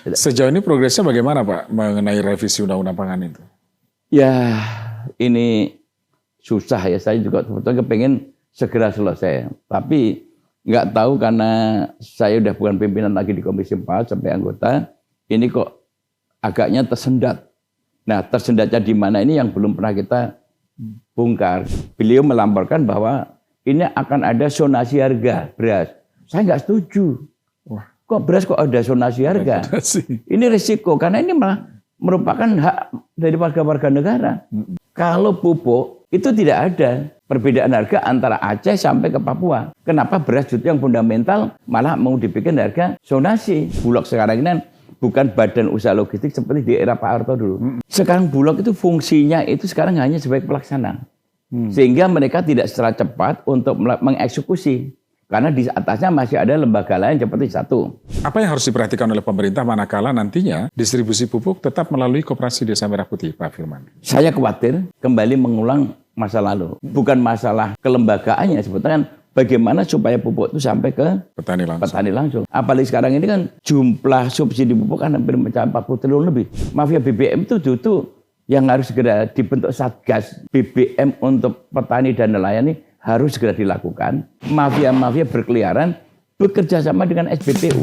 Sejauh ini progresnya bagaimana Pak mengenai revisi Undang-Undang Pangan itu? Ya, ini susah ya. Saya juga sebetulnya kepengen segera selesai. Tapi nggak tahu karena saya udah bukan pimpinan lagi di Komisi 4 sampai anggota, ini kok agaknya tersendat. Nah, tersendatnya di mana ini yang belum pernah kita bongkar. Beliau melaporkan bahwa ini akan ada zonasi harga beras. Saya nggak setuju. Wah. Kok beras kok ada zonasi harga? Ini risiko karena ini malah merupakan hak dari warga-warga negara. Kalau pupuk itu tidak ada perbedaan harga antara Aceh sampai ke Papua. Kenapa beras itu yang fundamental malah mau dibikin harga zonasi? Bulog sekarang ini kan bukan badan usaha logistik seperti di era Pak Harto dulu. Sekarang Bulog itu fungsinya itu sekarang hanya sebagai pelaksana. Sehingga mereka tidak secara cepat untuk mengeksekusi. Karena di atasnya masih ada lembaga lain seperti satu. Apa yang harus diperhatikan oleh pemerintah manakala nantinya distribusi pupuk tetap melalui Koperasi Desa Merah Putih, Pak Firman? Saya khawatir kembali mengulang masa lalu. Bukan masalah kelembagaannya, sebetulnya kan bagaimana supaya pupuk itu sampai ke petani langsung. Apalagi sekarang ini kan jumlah subsidi pupuk kan hampir mencapai 40 triliun lebih. Mafia BBM itu justru yang harus segera dibentuk Satgas BBM untuk petani dan nelayan ini harus segera dilakukan. Mafia-mafia berkeliaran bekerja sama dengan SBPU.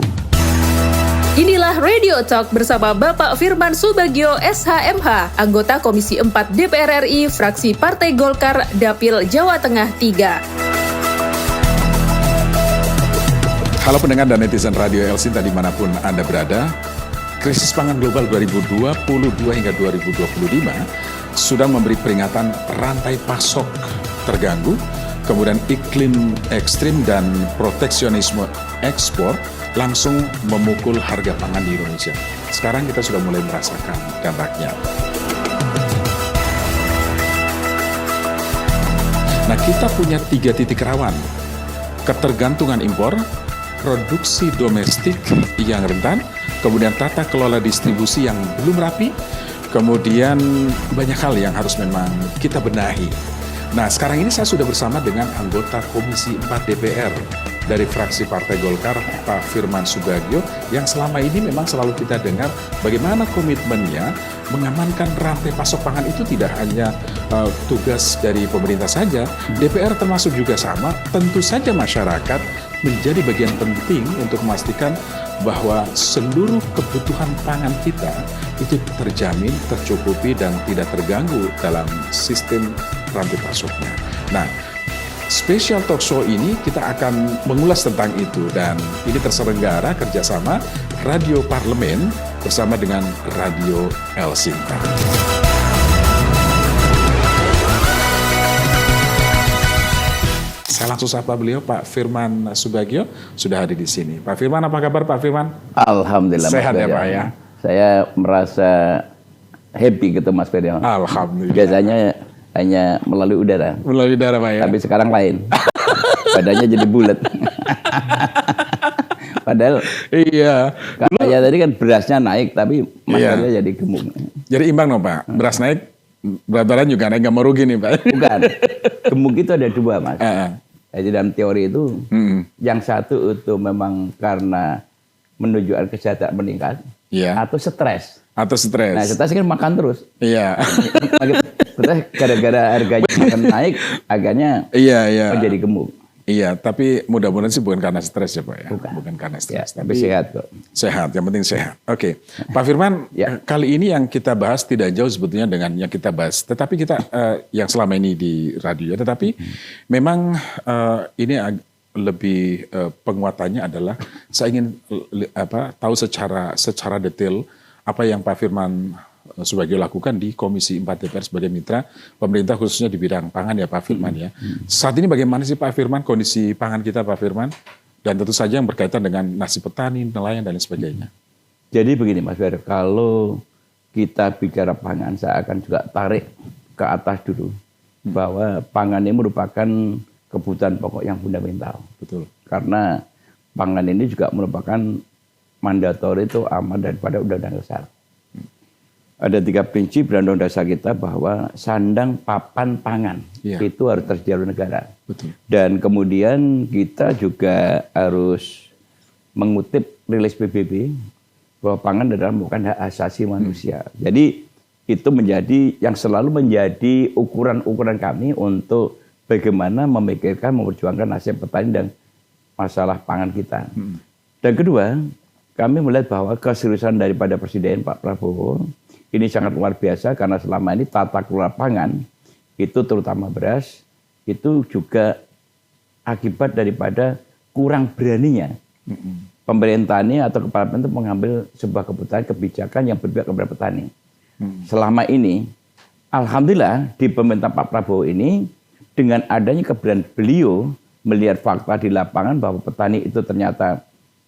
Inilah Radio Talk bersama Bapak Firman Subagio SHMH, anggota Komisi 4 DPR RI, fraksi Partai Golkar, Dapil Jawa Tengah 3. Halo pendengar dan netizen Radio Elsinta dimanapun Anda berada, krisis pangan global 2022 hingga 2025 sudah memberi peringatan rantai pasok terganggu, kemudian iklim ekstrim dan proteksionisme ekspor langsung memukul harga pangan di Indonesia. Sekarang kita sudah mulai merasakan dampaknya. Nah, kita punya 3 titik rawan. Ketergantungan impor, produksi domestik yang rentan, kemudian tata kelola distribusi yang belum rapi, kemudian banyak hal yang harus memang kita benahi. Nah, sekarang ini saya sudah bersama dengan anggota Komisi 4 DPR dari fraksi Partai Golkar, Pak Firman Subagio, yang selama ini memang selalu kita dengar bagaimana komitmennya mengamankan rantai pasok pangan itu tidak hanya tugas dari pemerintah saja, DPR termasuk juga sama, tentu saja masyarakat menjadi bagian penting untuk memastikan bahwa seluruh kebutuhan pangan kita itu terjamin, tercukupi, dan tidak terganggu dalam sistem rantai pasoknya. Nah, Special Talk Show ini kita akan mengulas tentang itu, dan ini terselenggara kerjasama Radio Parlemen bersama dengan Radio Elsinta. Saya langsung sapa beliau, Pak Firman Subagio, sudah hadir di sini. Pak Firman, apa kabar Pak Firman? Alhamdulillah. Sehat ya Pak ya? Saya merasa happy ketemu Mas Ferry. Alhamdulillah. Biasanya hanya melalui udara. Melalui udara Pak ya? Tapi sekarang lain. Badannya jadi bulat. Padahal iya. katanya tadi kan berasnya naik, tapi masalahnya jadi gemuk. Jadi imbang dong Pak, beras naik, berat badan juga naik, nggak mau rugi nih Pak. Bukan, gemuk itu ada dua Mas. Jadi dalam teori itu, yang satu itu memang karena menunjukkan kesehatan meningkat, atau stres. Atau stres. Nah, stres kan makan terus. Iya. Stres gara-gara harganya makan naik, harganya menjadi gemuk. Iya, tapi mudah-mudahan sih bukan karena stres ya Pak ya. Bukan karena stres. Ya, tapi sehat kok. Sehat, yang penting sehat. Oke. Pak Firman, kali ini yang kita bahas tidak jauh sebetulnya dengan yang kita bahas. Tetapi kita, yang selama ini di radio, tetapi memang ini lebih penguatannya adalah saya ingin tahu secara detail apa yang Pak Firman Subagio lakukan di Komisi 4 DPR sebagai mitra pemerintah khususnya di bidang pangan ya Pak Firman ya. Saat ini bagaimana sih Pak Firman kondisi pangan kita Pak Firman? Dan tentu saja yang berkaitan dengan nasib petani, nelayan dan lain sebagainya. Jadi begini Mas Ferry, kalau kita bicara pangan saya akan juga tarik ke atas dulu. Bahwa pangan ini merupakan kebutuhan pokok yang fundamental. Betul. Karena pangan ini juga merupakan mandatori itu amanat daripada Undang-Undang Dasar. Ada 3 prinsip dalam Undang-Undang Dasar kita bahwa sandang papan pangan itu harus tersedia oleh negara. Betul. Dan kemudian kita juga harus mengutip rilis PBB bahwa pangan adalah bukan hak asasi manusia. Jadi itu menjadi yang selalu menjadi ukuran-ukuran kami untuk bagaimana memikirkan, memperjuangkan nasib petani dan masalah pangan kita. Dan kedua, kami melihat bahwa keseriusan daripada Presiden Pak Prabowo ini sangat luar biasa karena selama ini tata kelola pangan itu terutama beras itu juga akibat daripada kurang beraninya pemerintah ini atau kepala pemerintah mengambil sebuah kebijakan yang berpihak kepada petani. Selama ini, alhamdulillah di pemerintah Pak Prabowo ini dengan adanya keberanian beliau melihat fakta di lapangan bahwa petani itu ternyata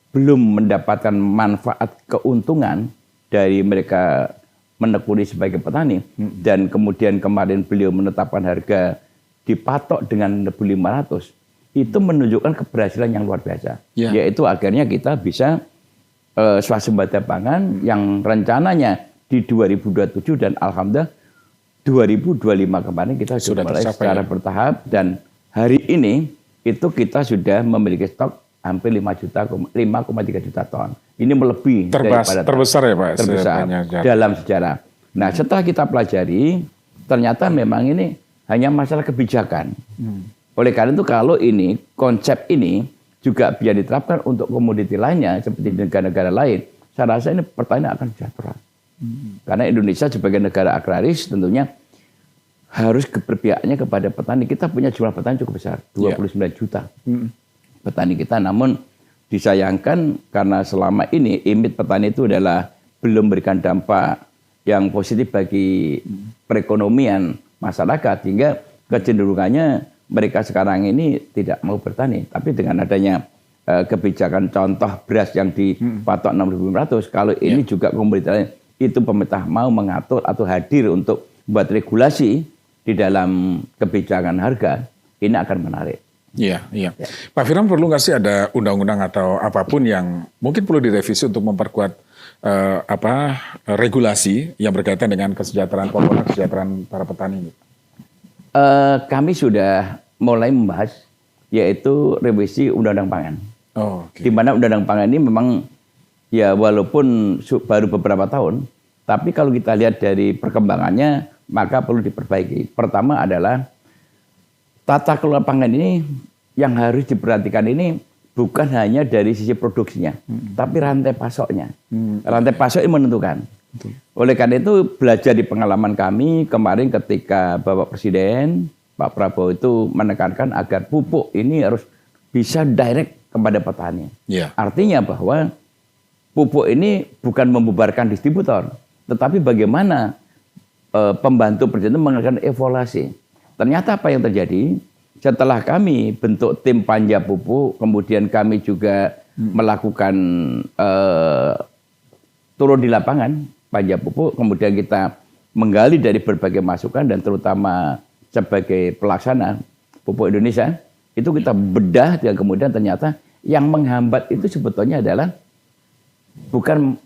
belum mendapatkan manfaat keuntungan dari mereka menekuni sebagai petani dan kemudian kemarin beliau menetapkan harga dipatok dengan 1.500 itu menunjukkan keberhasilan yang luar biasa. Yaitu akhirnya kita bisa swasembada pangan yang rencananya di 2027 dan alhamdulillah 2025 kemarin kita sudah mulai secara bertahap dan hari ini itu kita sudah memiliki stok hampir 5,3 juta ton. Ini melebihi daripada terbesar ya Pak? Terbesar dalam sejarah. Nah setelah kita pelajari ternyata memang ini hanya masalah kebijakan. Oleh karena itu kalau ini konsep ini juga bisa diterapkan untuk komoditi lainnya seperti negara-negara lain, saya rasa ini pertanian akan sejahtera. Karena Indonesia sebagai negara agraris tentunya harus keberpihakannya kepada petani. Kita punya jumlah petani cukup besar, 29 juta petani kita. Namun disayangkan karena selama ini image petani itu adalah belum memberikan dampak yang positif bagi perekonomian masyarakat. Hingga kecenderungannya mereka sekarang ini tidak mau bertani. Tapi dengan adanya kebijakan contoh beras yang dipatok 6.500, kalau ini juga komoditas itu pemerintah mau mengatur atau hadir untuk buat regulasi di dalam kebijakan harga, ini akan menarik. Iya. Pak Firman, perlu nggak sih ada undang-undang atau apapun yang mungkin perlu direvisi untuk memperkuat regulasi yang berkaitan dengan kesejahteraan pokok, kesejahteraan para petani? Kami sudah mulai membahas yaitu revisi Undang-Undang Pangan. Di mana Undang-Undang Pangan ini memang ya walaupun baru beberapa tahun, tapi kalau kita lihat dari perkembangannya maka perlu diperbaiki. Pertama adalah tata kelola pangan ini yang harus diperhatikan ini bukan hanya dari sisi produksinya, tapi rantai pasoknya. Rantai pasok ini menentukan. Oleh karena itu belajar di pengalaman kami kemarin ketika Bapak Presiden Pak Prabowo itu menekankan agar pupuk ini harus bisa direct kepada petani. Artinya bahwa pupuk ini bukan membubarkan distributor, tetapi bagaimana pembantu presiden melakukan evaluasi. Ternyata apa yang terjadi setelah kami bentuk tim panja pupuk, kemudian kami juga melakukan turun di lapangan panja pupuk, kemudian kita menggali dari berbagai masukan dan terutama sebagai pelaksana pupuk Indonesia, itu kita bedah dan kemudian ternyata yang menghambat itu sebetulnya adalah bukan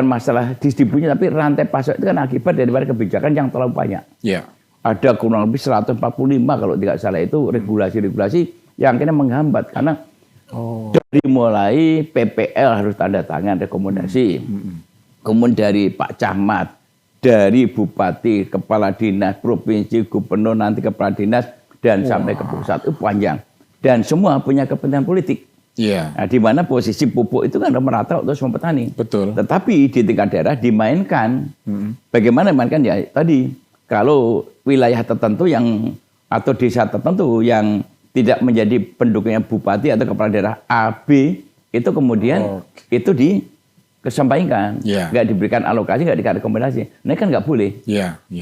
masalah distribusinya, tapi rantai pasok itu kan akibat daripada kebijakan yang terlalu banyak. Ada kurang lebih 145 kalau tidak salah itu regulasi-regulasi yang akhirnya menghambat karena dari mulai PPL harus tanda tangan rekomendasi, kemudian dari Pak Camat, dari Bupati, Kepala Dinas, Provinsi, Gubernur, nanti Kepala Dinas dan sampai ke pusat itu panjang dan semua punya kepentingan politik. Nah, di mana posisi pupuk itu kan merata untuk semua petani. Betul. Tetapi di tingkat daerah dimainkan. Bagaimana dimainkan ya tadi kalau wilayah tertentu yang atau desa tertentu yang tidak menjadi pendukungnya bupati atau kepala daerah A, B itu kemudian itu dikesampaikan, nggak diberikan alokasi, nggak dikasih rekomendasi. Nah kan nggak boleh.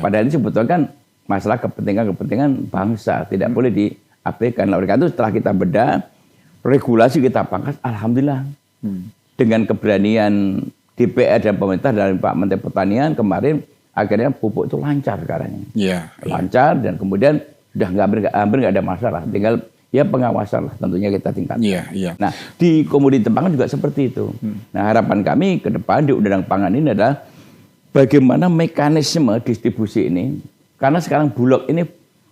Padahal ini sebetulnya kan masalah kepentingan bangsa tidak boleh diabaikan. Oleh karena itu setelah kita bedah regulasi kita pangkas, alhamdulillah dengan keberanian DPR dan pemerintah dari Pak Menteri Pertanian kemarin akhirnya pupuk itu lancar sekarang. Lancar dan kemudian sudah hampir nggak ada masalah. Tinggal ya pengawasan lah tentunya kita tingkatkan. Nah di komoditi pangan juga seperti itu. Nah harapan kami ke depan di Undang-Undang Pangan ini adalah bagaimana mekanisme distribusi ini. Karena sekarang Bulog ini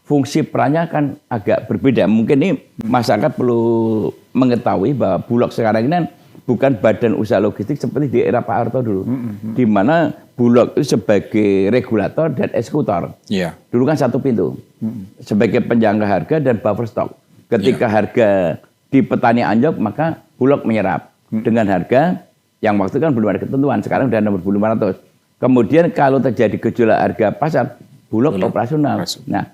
fungsi perannya kan agak berbeda. Mungkin ini masyarakat perlu mengetahui bahwa Bulog sekarang ini bukan badan usaha logistik seperti di era Pak Harto dulu, di mana Bulog itu sebagai regulator dan eksekutor. Iya. Dulu kan satu pintu, sebagai penjangka harga dan buffer stock. Ketika harga di petani anjlok, maka Bulog menyerap dengan harga yang waktu kan belum ada ketentuan, sekarang udah 6.500. Kemudian kalau terjadi gejolak harga pasar, Bulog operasional. Nah,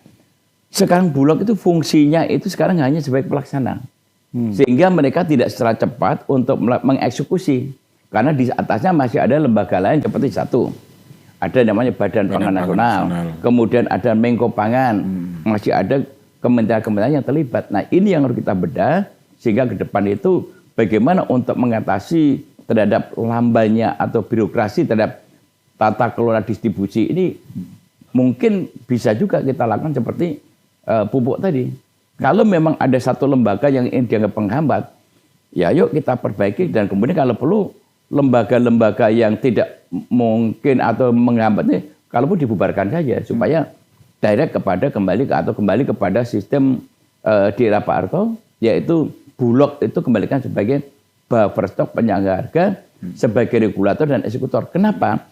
sekarang Bulog itu fungsinya itu sekarang hanya sebagai pelaksana. Sehingga mereka tidak secara cepat untuk mengeksekusi. Karena di atasnya masih ada lembaga lain seperti satu. Ada namanya Badan Pangan Nasional. Kemudian ada Menko Pangan. Masih ada kementerian-kementerian yang terlibat. Nah, ini yang harus kita bedah sehingga ke depan itu bagaimana untuk mengatasi terhadap lambannya atau birokrasi terhadap tata kelola distribusi ini mungkin bisa juga kita lakukan seperti pupuk tadi. Kalau memang ada satu lembaga yang ingin dianggap penghambat, ya yuk kita perbaiki dan kemudian kalau perlu lembaga-lembaga yang tidak mungkin atau menghambatnya, kalaupun dibubarkan saja supaya direct kembali kepada sistem di era Pak Harto, yaitu Bulog itu kembalikan sebagai buffer stock penyangga harga sebagai regulator dan eksekutor. Kenapa?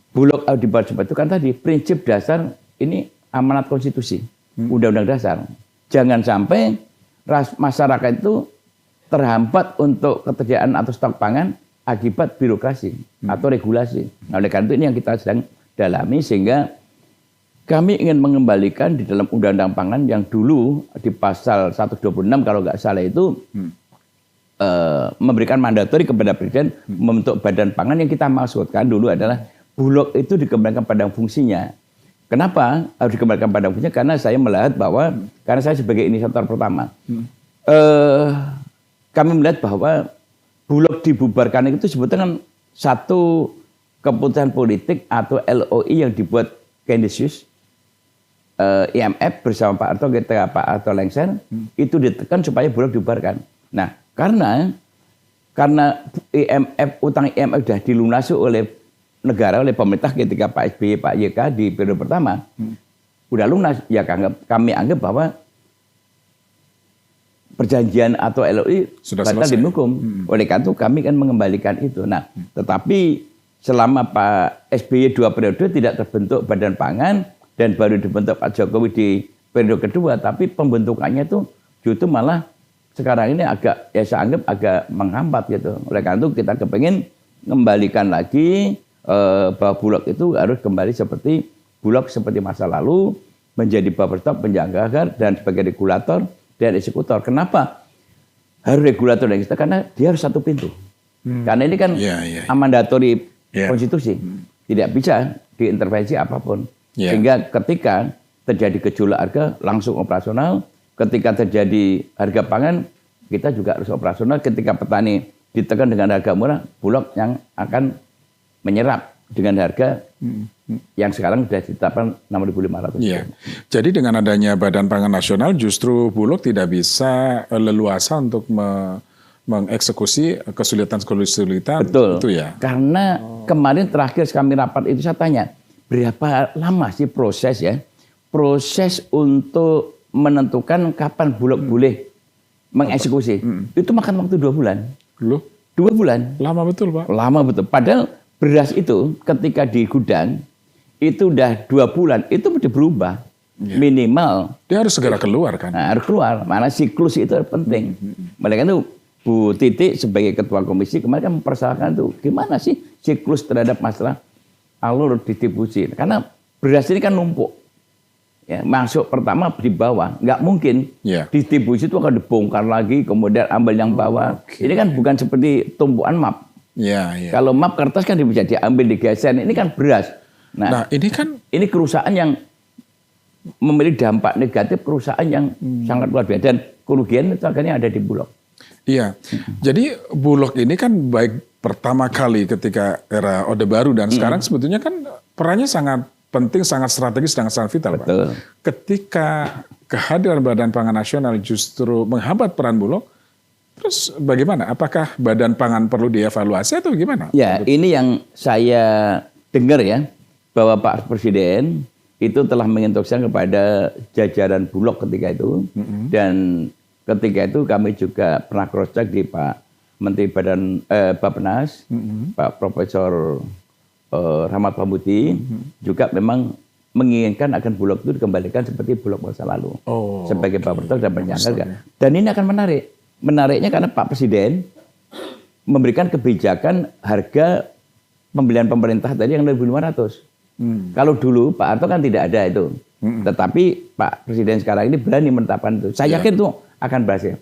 Bulog dibuat seperti itu kan tadi prinsip dasar ini amanat konstitusi, undang-undang dasar. Jangan sampai masyarakat itu terhambat untuk ketersediaan atau stok pangan akibat birokrasi atau regulasi. Nah, oleh karena itu ini yang kita sedang dalami sehingga kami ingin mengembalikan di dalam undang-undang pangan yang dulu di pasal 126 kalau nggak salah itu memberikan mandatori kepada Presiden membentuk badan pangan. Yang kita maksudkan dulu adalah Bulog itu dikembalikan pada fungsinya. Kenapa harus dikembalikan pada fungsinya? Karena saya melihat bahwa, karena saya sebagai inisiator pertama, kami melihat bahwa Bulog dibubarkan itu sebetulnya kan satu keputusan politik atau LOI yang dibuat Keynesius, IMF bersama Pak Harto ketika Pak Harto lengser, itu ditekan supaya Bulog dibubarkan. Nah, karena IMF, utang IMF sudah dilunasi oleh negara, oleh pemerintah ketika Pak SBY, Pak YK di periode pertama, udah lunas, ya kami anggap bahwa perjanjian atau LOI sudah batal selesai. demi hukum. Oleh karena itu kami kan mengembalikan itu. Nah, tetapi selama Pak SBY 2 periode tidak terbentuk badan pangan dan baru dibentuk Pak Jokowi di periode kedua, tapi pembentukannya itu justru malah sekarang ini agak, ya saya anggap agak menghambat gitu. Oleh karena itu kita kepengin mengembalikan lagi bahwa Bulog itu harus kembali seperti Bulog seperti masa lalu, menjadi buffer stock penjaga harga dan sebagai regulator dan eksekutor. Kenapa harus regulator dan eksekutor? Karena dia harus satu pintu. Karena ini kan mandatori konstitusi, tidak bisa diintervensi apapun. Sehingga ketika terjadi gejolak harga langsung operasional, ketika terjadi harga pangan kita juga harus operasional. Ketika petani ditekan dengan harga murah, Bulog yang akan menyerap dengan harga yang sekarang sudah ditetapkan 6.500. Iya. Jadi dengan adanya Badan Pangan Nasional justru Bulog tidak bisa leluasa untuk mengeksekusi kesulitan-kesulitan. Betul. Itu ya. Karena kemarin terakhir kami rapat itu saya tanya, berapa lama sih proses untuk menentukan kapan Bulog boleh mengeksekusi? Itu makan waktu 2 bulan. Loh? 2 bulan. Lama betul, Pak. Lama betul. Padahal beras itu ketika di gudang itu udah 2 bulan itu mesti berubah minimal. Dia harus segera keluar kan? Nah, harus keluar. Mana siklus itu penting. Mereka itu Bu Titi sebagai ketua komisi kemarin kan mempersoalkan itu gimana sih siklus terhadap masalah alur distribusi. Karena beras ini kan numpuk. Ya, masuk pertama di bawah, nggak mungkin distribusi itu akan dibongkar lagi kemudian ambil yang bawah. Ini kan bukan seperti tumpuan map. Kalau map kertas kan bisa diambil digeser, ini kan beras. Nah ini kerusakan yang memiliki dampak negatif, kerusakan yang sangat luar biasa dan kerugian itu akhirnya ada di Bulog. Iya, jadi Bulog ini kan baik pertama kali ketika era Orde Baru dan sekarang sebetulnya kan perannya sangat penting, sangat strategis, sangat vital. Betul. Pak. Ketika kehadiran Badan Pangan Nasional justru menghambat peran Bulog, terus bagaimana? Apakah Badan Pangan perlu dievaluasi atau gimana? Ya, ini yang saya dengar ya, bahwa Pak Presiden itu telah menginstruksikan kepada jajaran Bulog ketika itu. Dan ketika itu kami juga pernah cross check di Pak Menteri Bappenas, Pak Profesor Rahmat Pambudi, juga memang menginginkan akan Bulog itu dikembalikan seperti Bulog masa lalu. Sebagai Bappenas dan penyangga. Dan ini akan menarik. Menariknya karena Pak Presiden memberikan kebijakan harga pembelian pemerintah tadi yang 2.500. Kalau dulu Pak Harto kan tidak ada itu. Tetapi Pak Presiden sekarang ini berani menetapkan itu. Saya yakin itu akan berhasil.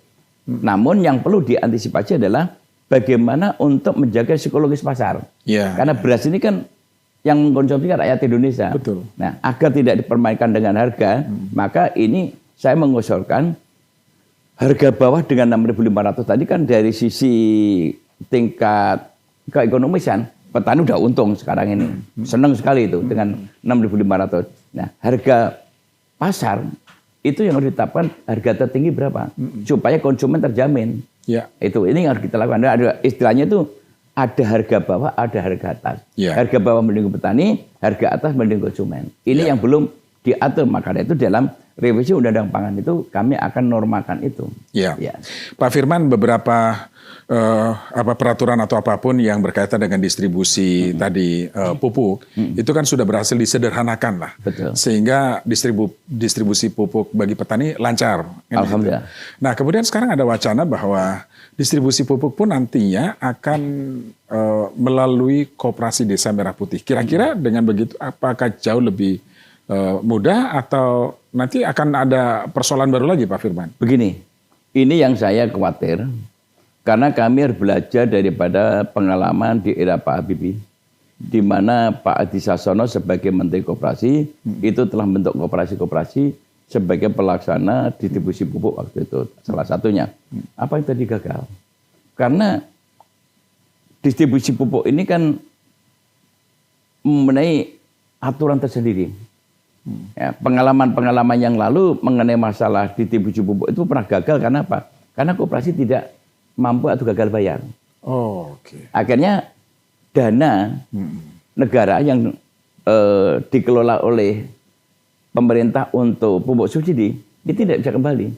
Namun yang perlu diantisipasi adalah bagaimana untuk menjaga psikologis pasar. Karena beras ini kan yang mengkonsumsi kan rakyat Indonesia. Betul. Nah, agar tidak dipermainkan dengan harga, maka ini saya mengusulkan harga bawah dengan 6.500 tadi kan dari sisi tingkat keekonomisan, petani udah untung sekarang ini. Senang sekali itu dengan 6.500. Nah, harga pasar itu yang harus ditetapkan harga tertinggi berapa supaya konsumen terjamin. Itu ini yang harus kita lakukan. Ada istilahnya itu ada harga bawah, ada harga atas. Harga bawah melindungi petani, harga atas melindungi konsumen. Ini yang belum diatur, makanya itu dalam revisi Undang-Undang Pangan itu kami akan normakan itu. Pak Firman, beberapa peraturan atau apapun yang berkaitan dengan distribusi tadi pupuk itu kan sudah berhasil disederhanakan lah. Sehingga distribusi pupuk bagi petani lancar. Alhamdulillah. Nah, kemudian sekarang ada wacana bahwa distribusi pupuk pun nantinya akan melalui Koperasi Desa Merah Putih. Kira-kira dengan begitu apakah jauh lebih mudah atau nanti akan ada persoalan baru lagi, Pak Firman? Begini, ini yang saya khawatir. Karena kami harus belajar daripada pengalaman di era Pak Habibie, di mana Pak Adi Sasono sebagai Menteri Koperasi itu telah membentuk koperasi-koperasi sebagai pelaksana distribusi pupuk waktu itu. Salah satunya. Apa yang tadi gagal? Karena distribusi pupuk ini kan mempunyai aturan tersendiri. Pengalaman-pengalaman yang lalu mengenai masalah distribusi pupuk itu pernah gagal karena apa? Karena koperasi tidak mampu atau gagal bayar. Akhirnya dana negara yang dikelola oleh pemerintah untuk pupuk subsidi itu tidak bisa kembali.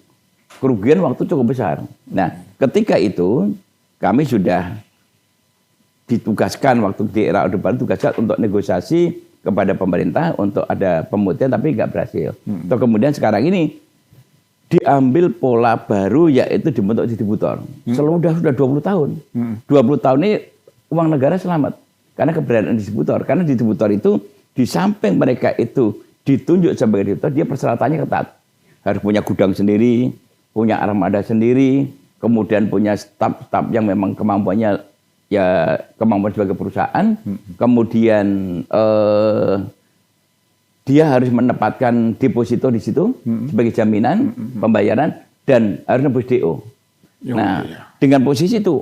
Kerugian waktu cukup besar. Nah, ketika itu kami sudah ditugaskan waktu di era Orde Baru tugaskan untuk negosiasi kepada pemerintah untuk ada pemutihan tapi nggak berhasil. Terus kemudian sekarang ini diambil pola baru yaitu dibentuk distributor. Sudah 20 tahun. 20 tahun ini uang negara selamat. Karena keberadaan distributor. Karena distributor itu di samping mereka itu ditunjuk sebagai distributor, dia persyaratannya ketat. Harus punya gudang sendiri, punya armada sendiri, kemudian punya staf-staf yang memang kemampuannya kemampuan sebagai perusahaan, kemudian dia harus menempatkan deposito di situ sebagai jaminan pembayaran dan harus nebus DO. Nah, dengan posisi itu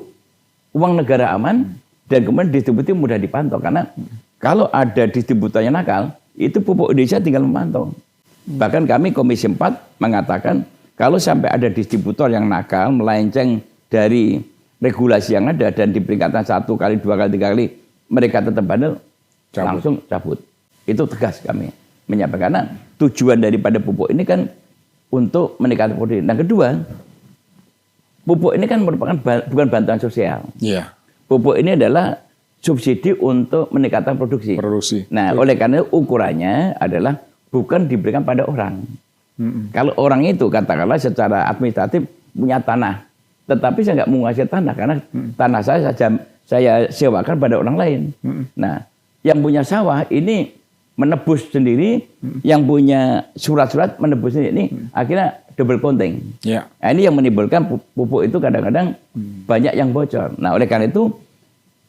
uang negara aman dan kemudian distribusi mudah dipantau karena kalau ada distributornya nakal, itu pupuk Indonesia tinggal memantau. Bahkan kami Komisi 4 mengatakan kalau sampai ada distributor yang nakal melenceng dari regulasi yang ada dan di peringatan 1 kali, 2 kali, 3 kali mereka tetap bandel, langsung cabut. Itu tegas kami menyampaikan karena tujuan daripada pupuk ini kan untuk meningkatkan produksi. Nah, kedua, pupuk ini kan merupakan bukan bantuan sosial. Pupuk ini adalah subsidi untuk meningkatkan produksi. Nah, oleh karena itu ukurannya adalah bukan diberikan pada orang. Kalau orang itu katakanlah secara administratif punya tanah, tetapi saya nggak menguasai tanah karena tanah saya sewakan pada orang lain. Nah, yang punya sawah ini menebus sendiri, yang punya surat-surat menebus sendiri. Ini akhirnya double counting. Nah, ini yang menimbulkan pupuk itu kadang-kadang banyak yang bocor. Nah, oleh karena itu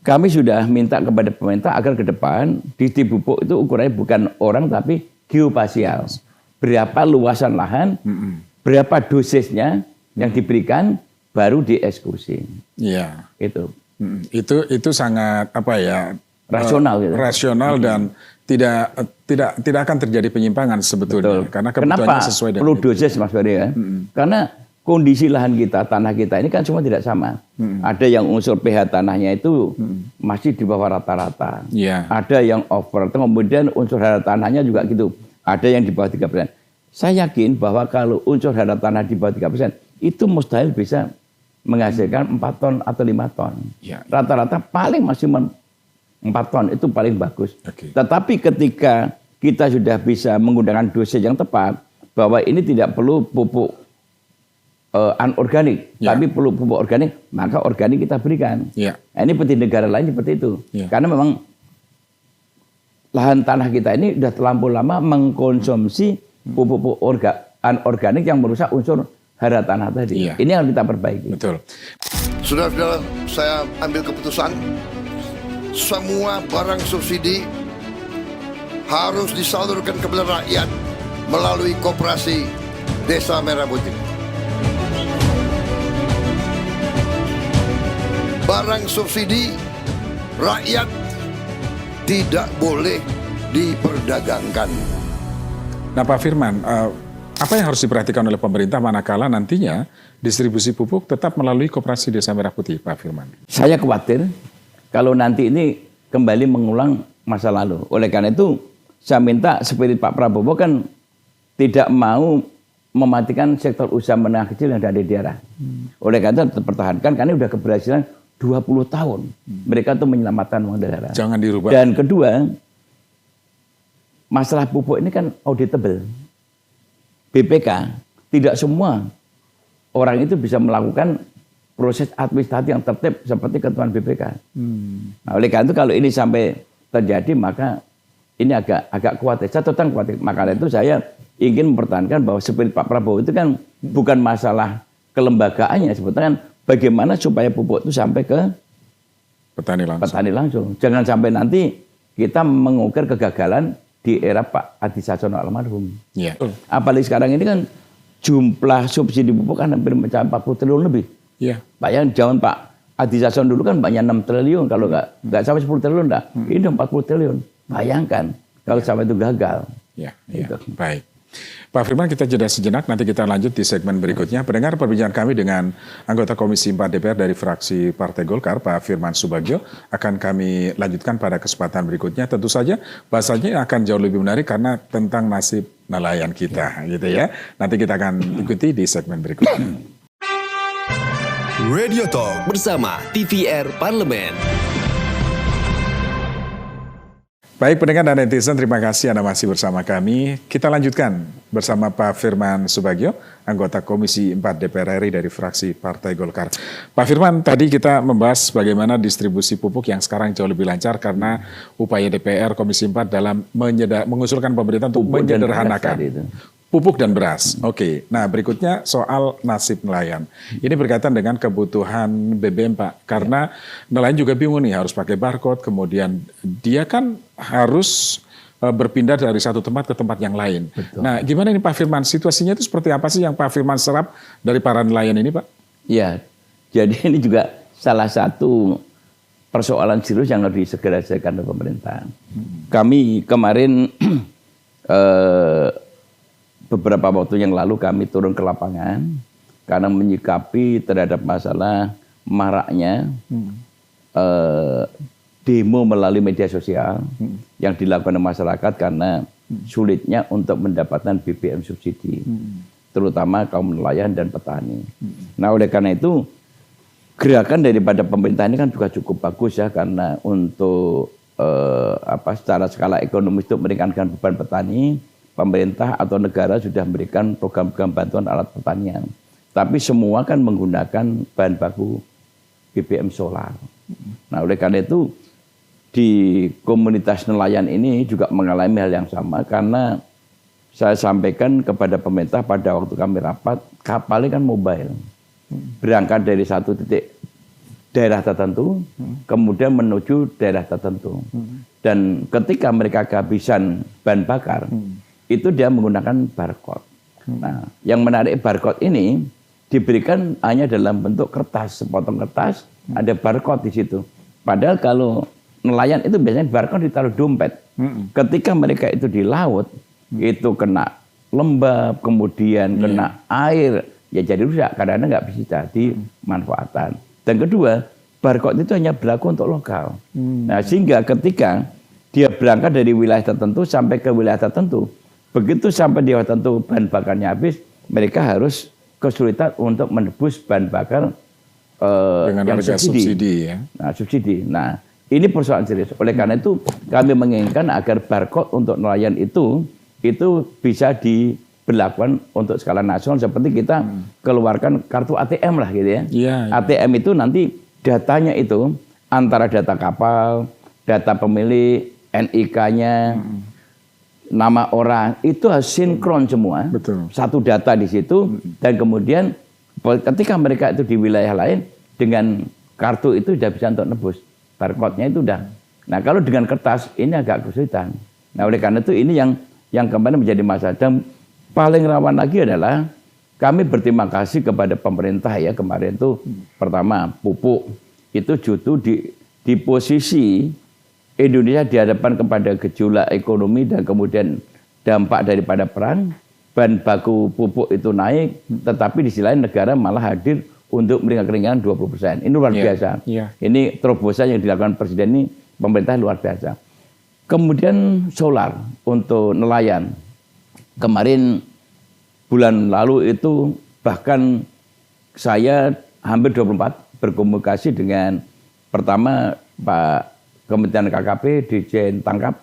kami sudah minta kepada pemerintah agar ke depan distribusi pupuk itu ukurannya bukan orang tapi geospasial. Berapa luasan lahan, berapa dosisnya yang diberikan, baru dieksekusi. Itu sangat rasional. Rasional dan tidak akan terjadi penyimpangan sebetulnya. Karena kebutuhannya sesuai dengan perlu dosis Mas Ferry ya? Karena kondisi lahan kita, tanah kita ini kan semua tidak sama. Ada yang unsur pH tanahnya itu masih di bawah rata-rata. Ada yang over, kemudian unsur hara tanahnya juga gitu. Ada yang di bawah 3%. Saya yakin bahwa kalau unsur hara tanah di bawah 3%, itu mustahil bisa menghasilkan 4 ton atau 5 ton. Ya. Rata-rata paling maksimum 4 ton itu paling bagus. Oke. Tetapi ketika kita sudah bisa menggunakan dosis yang tepat, bahwa ini tidak perlu pupuk anorganik, Ya. tapi perlu pupuk organik, maka organik kita berikan. Ya. Nah, ini seperti negara lain seperti itu. Ya. Karena memang lahan tanah kita ini sudah terlampau lama mengkonsumsi pupuk anorganik yang merusak unsur hara tanah tadi. Ya. Ini yang kita perbaiki. Betul. Saudara-saudara, saya ambil keputusan semua barang subsidi harus disalurkan kepada rakyat melalui koperasi Desa Merah Putih. Barang subsidi rakyat tidak boleh diperdagangkan. Nah Pak Firman, apa yang harus diperhatikan oleh pemerintah manakala nantinya distribusi pupuk tetap melalui koperasi Desa Merah Putih, Pak Firman? Saya khawatir kalau nanti ini kembali mengulang masa lalu. Oleh karena itu, saya minta spirit Pak Prabowo kan tidak mau mematikan sektor usaha menengah kecil yang ada di daerah. Oleh karena itu dipertahankan, karena sudah keberhasilan 20 tahun. Mereka tuh menyelamatkan uang daerah. Jangan dirubah. Dan kedua, masalah pupuk ini kan auditable. BPK, tidak semua orang itu bisa melakukan proses administratif yang tertib seperti ketentuan BPK. Nah, oleh karena itu kalau ini sampai terjadi, maka ini agak khawatir. Saya tentang khawatir. Makanya itu saya ingin mempertahankan bahwa spirit Pak Prabowo itu kan bukan masalah kelembagaannya, sebetulnya kan bagaimana supaya pupuk itu sampai ke petani langsung. Jangan sampai nanti kita mengukir kegagalan di era Pak Adi Sassono almarhum. Ya. Apalagi sekarang ini kan jumlah subsidi pupuk kan hampir mencapai 40 triliun lebih. Ya. Bayangin zaman Pak Adi Sassono dulu kan banyak 6 triliun, kalau nggak sampai 10 triliun dah. Ini 40 triliun. Bayangkan kalau sampai itu gagal. Ya, Gitu. Baik. Pak Firman, kita jeda sejenak, nanti kita lanjut di segmen berikutnya. Pendengar, perbincangan kami dengan anggota Komisi 4 DPR dari fraksi Partai Golkar, Pak Firman Subagio, akan kami lanjutkan pada kesempatan berikutnya. Tentu saja bahasanya akan jauh lebih menarik karena tentang nasib nelayan kita, gitu ya. Nanti kita akan ikuti di segmen berikutnya. Radio Talk bersama TVR Parlemen. Baik pendengar dan netizen, terima kasih Anda masih bersama kami. Kita lanjutkan bersama Pak Firman Subagio, anggota Komisi 4 DPR RI dari fraksi Partai Golkar. Pak Firman, tadi kita membahas bagaimana distribusi pupuk yang sekarang jauh lebih lancar karena upaya DPR Komisi 4 dalam mengusulkan pemerintah untuk menyederhanakan pupuk dan beras. Oke, nah berikutnya soal nasib nelayan. Ini berkaitan dengan kebutuhan BBM Pak, karena nelayan juga bingung nih harus pakai barcode, kemudian dia kan harus berpindah dari satu tempat ke tempat yang lain. Betul. Nah gimana ini Pak Firman, situasinya itu seperti apa sih yang Pak Firman serap dari para nelayan ini Pak? Ya, jadi ini juga salah satu persoalan serius yang harus segera diselesaikan oleh pemerintah. Kami kemarin beberapa waktu yang lalu kami turun ke lapangan karena menyikapi terhadap masalah maraknya demo melalui media sosial yang dilakukan oleh masyarakat karena sulitnya untuk mendapatkan BBM subsidi, terutama kaum nelayan dan petani. Nah oleh karena itu gerakan daripada pemerintah ini kan juga cukup bagus ya, karena untuk secara skala ekonomis untuk meringankan beban petani, pemerintah atau negara sudah memberikan program-program bantuan alat pertanian. Tapi semua kan menggunakan bahan baku BBM solar. Nah oleh karena itu di komunitas nelayan ini juga mengalami hal yang sama, karena saya sampaikan kepada pemerintah pada waktu kami rapat, kapalnya kan mobile. Berangkat dari satu titik daerah tertentu, kemudian menuju daerah tertentu. Dan ketika mereka kehabisan bahan bakar, itu dia menggunakan barcode. Nah, yang menarik barcode ini diberikan hanya dalam bentuk kertas, sepotong kertas, ada barcode di situ. Padahal kalau nelayan itu biasanya barcode ditaruh dompet. Ketika mereka itu di laut, itu kena lembab, kemudian kena air, ya jadi rusak, kadang-kadang nggak bisa dimanfaatkan. Dan kedua, barcode itu hanya berlaku untuk lokal. Nah, sehingga ketika dia berangkat dari wilayah tertentu sampai ke wilayah tertentu, begitu sampai di wilayah tertentu bahan bakarnya habis, mereka harus kesulitan untuk menebus bahan bakar dengan yang harga subsidi ya. Nah, subsidi. Nah, ini persoalan serius. Oleh karena itu kami menginginkan agar barcode untuk nelayan itu bisa diberlakukan untuk skala nasional seperti kita keluarkan kartu ATM lah gitu ya. ATM itu nanti datanya itu antara data kapal, data pemilik, NIK-nya, nama orang itu harus sinkron semua. Betul. Satu data di situ dan kemudian ketika mereka itu di wilayah lain dengan kartu itu sudah bisa untuk nebus barcode-nya itu udah. Nah kalau dengan kertas ini agak kesulitan. Nah oleh karena itu ini yang kemarin menjadi masalah. Dan paling rawan lagi adalah kami berterima kasih kepada pemerintah ya kemarin itu pertama pupuk itu justru di posisi Indonesia dihadapkan kepada gejolak ekonomi dan kemudian dampak daripada perang. Bahan baku pupuk itu naik, tetapi di sisi lain negara malah hadir untuk meringan-ringan 20%. Ini luar biasa. Ini terobosan yang dilakukan Presiden ini, pemerintah luar biasa. Kemudian solar untuk nelayan. Kemarin bulan lalu itu bahkan saya hampir 24 berkomunikasi dengan pertama Pak Kementerian KKP, Dirjen Tangkap,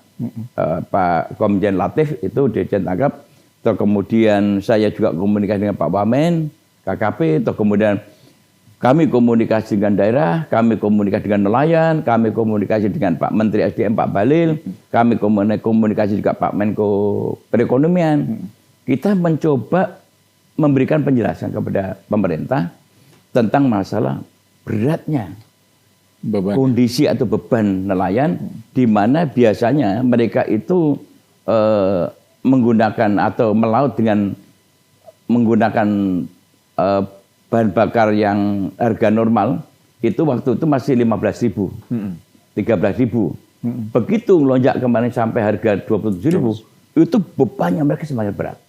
Pak Komjen Latif itu Dirjen Tangkap. Terus kemudian saya juga komunikasi dengan Pak Wamen, KKP, terus kemudian kami komunikasi dengan daerah, kami komunikasi dengan nelayan, kami komunikasi dengan Pak Menteri SDM Pak Balil, kami komunikasi juga Pak Menko Perekonomian. Kita mencoba memberikan penjelasan kepada pemerintah tentang masalah beratnya kondisi atau beban nelayan, di mana biasanya mereka itu menggunakan atau melaut dengan menggunakan bahan bakar yang harga normal itu waktu itu masih 15.000, 13.000. Begitu melonjak kemarin sampai harga 27.000, itu bebannya mereka semakin berat.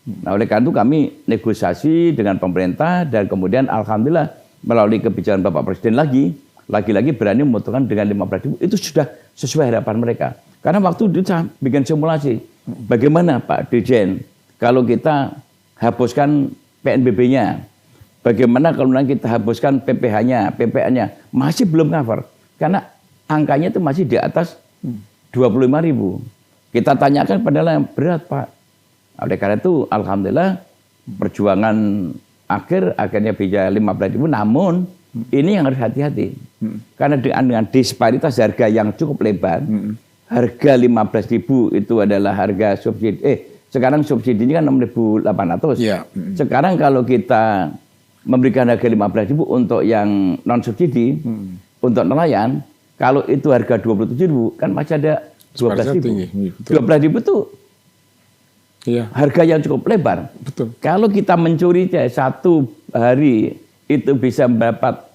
Nah oleh karena itu kami negosiasi dengan pemerintah dan kemudian alhamdulillah melalui kebijakan Bapak Presiden lagi-lagi berani memutuskan dengan 15.000 itu sudah sesuai harapan mereka. Karena waktu itu saya bikin simulasi. Bagaimana Pak Dirjen kalau kita hapuskan PNBP-nya? Bagaimana kalau nanti kita hapuskan PPh-nya, PPN-nya? Masih belum cover. Karena angkanya itu masih di atas 25.000. Kita tanyakan padahal yang berat Pak. Oleh karena itu alhamdulillah perjuangan akhirnya bisa 15.000. Namun ini yang harus hati-hati. Karena dengan disparitas harga yang cukup lebar, harga 15.000 itu adalah harga subsidi. Sekarang subsidinya kan 6.800. Sekarang kalau kita memberikan harga 15.000 untuk yang non subsidi, untuk nelayan, kalau itu harga 27.000 kan masih ada 12.000. 12.000 itu harga yang cukup lebar. Betul. Kalau kita mencuri satu hari itu bisa mendapat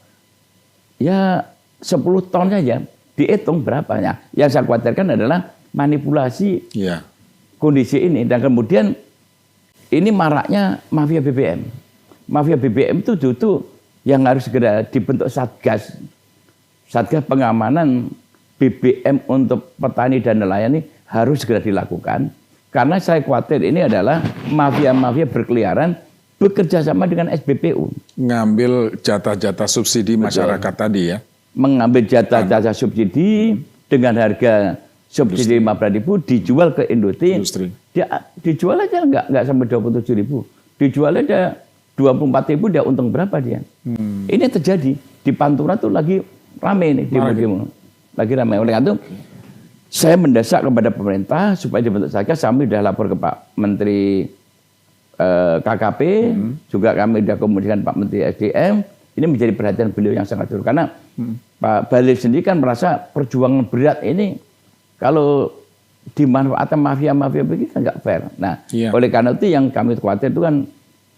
ya 10 ton saja. Dihitung berapanya. Yang saya khawatirkan adalah manipulasi kondisi ini. Dan kemudian ini maraknya mafia BBM. Mafia BBM itu justru yang harus segera dibentuk Satgas. Satgas pengamanan BBM untuk petani dan nelayan ini harus segera dilakukan. Karena saya khawatir ini adalah mafia-mafia berkeliaran bekerja sama dengan SBPU. Ngambil jatah-jatah subsidi masyarakat tadi ya. Mengambil jatah-jatah subsidi dengan harga subsidi 15.000 dijual ke industri. Dijual aja nggak sampai 27.000. Dijual aja 24.000, dia untung berapa dia? Ini terjadi di Pantura tuh lagi rame ini demo-demo. Lagi rame. Oleh karena itu saya mendesak kepada pemerintah supaya dibentuk Satgas. Kami sudah lapor ke Pak Menteri KKP, juga kami sudah komunikasikan Pak Menteri SDM. Ini menjadi perhatian beliau yang sangat besar. Karena Pak Balil sendiri kan merasa perjuangan berat ini kalau dimanfaatkan mafia-mafia begitu kan nggak fair. Nah, oleh karena itu yang kami khawatir itu kan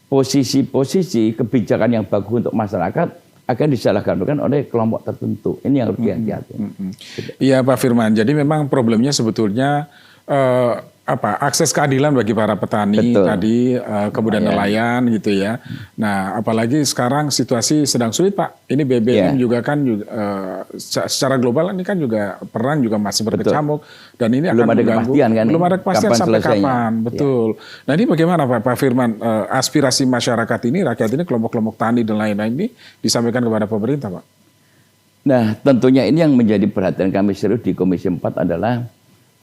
posisi-posisi kebijakan yang bagus untuk masyarakat akan disalahgunakan oleh kelompok tertentu. Ini yang harus hati-hati. Iya Pak Firman, jadi memang problemnya sebetulnya akses keadilan bagi para petani Betul. tadi, kemudian nelayan gitu ya. Nah, apalagi sekarang situasi sedang sulit, Pak. Ini BBM juga kan secara global ini kan juga perang juga masih berkecamuk dan ini belum akan ada mengganggu. kepastian kan? Belum ada kepastian Kapan sampai selesainya? kapan, betul. Nah, ini bagaimana Pak Firman, aspirasi masyarakat ini, rakyat ini, kelompok-kelompok tani dan lain-lain ini disampaikan kepada pemerintah, Pak? Nah, tentunya ini yang menjadi perhatian kami serius di Komisi 4 adalah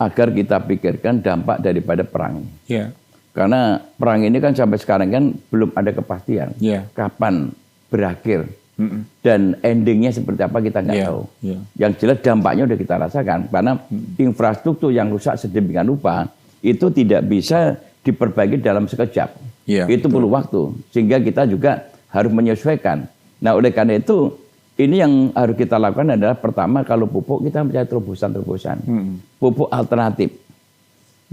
agar kita pikirkan dampak daripada perang. Iya. Karena perang ini kan sampai sekarang kan belum ada kepastian. Iya. Kapan berakhir. Dan endingnya seperti apa kita nggak tahu. Iya. Yang jelas dampaknya udah kita rasakan. Karena infrastruktur yang rusak sedemikian rupa itu tidak bisa diperbaiki dalam sekejap. Iya, Itu perlu waktu. Sehingga kita juga harus menyesuaikan. Nah, oleh karena itu ini yang harus kita lakukan adalah pertama kalau pupuk kita mencari terobosan-terobosan. Pupuk alternatif.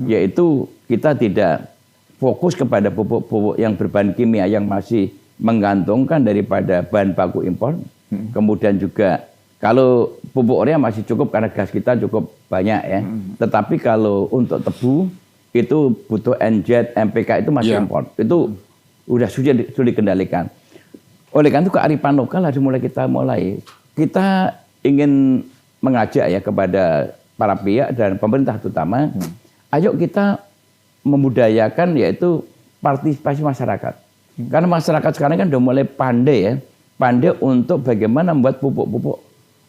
Yaitu kita tidak fokus kepada pupuk-pupuk yang berbahan kimia yang masih menggantungkan daripada bahan baku impor. Kemudian juga kalau pupuk urea masih cukup karena gas kita cukup banyak ya. Tetapi kalau untuk tebu itu butuh NZ, MPK itu masih impor. Itu udah sulit dikendalikan. Oleh karena itu kearifan lokal harus kita mulai. Kita ingin mengajak ya kepada para pihak dan pemerintah terutama, ayo kita memudayakan yaitu partisipasi masyarakat. Karena masyarakat sekarang kan udah mulai pandai ya, pandai untuk bagaimana membuat pupuk-pupuk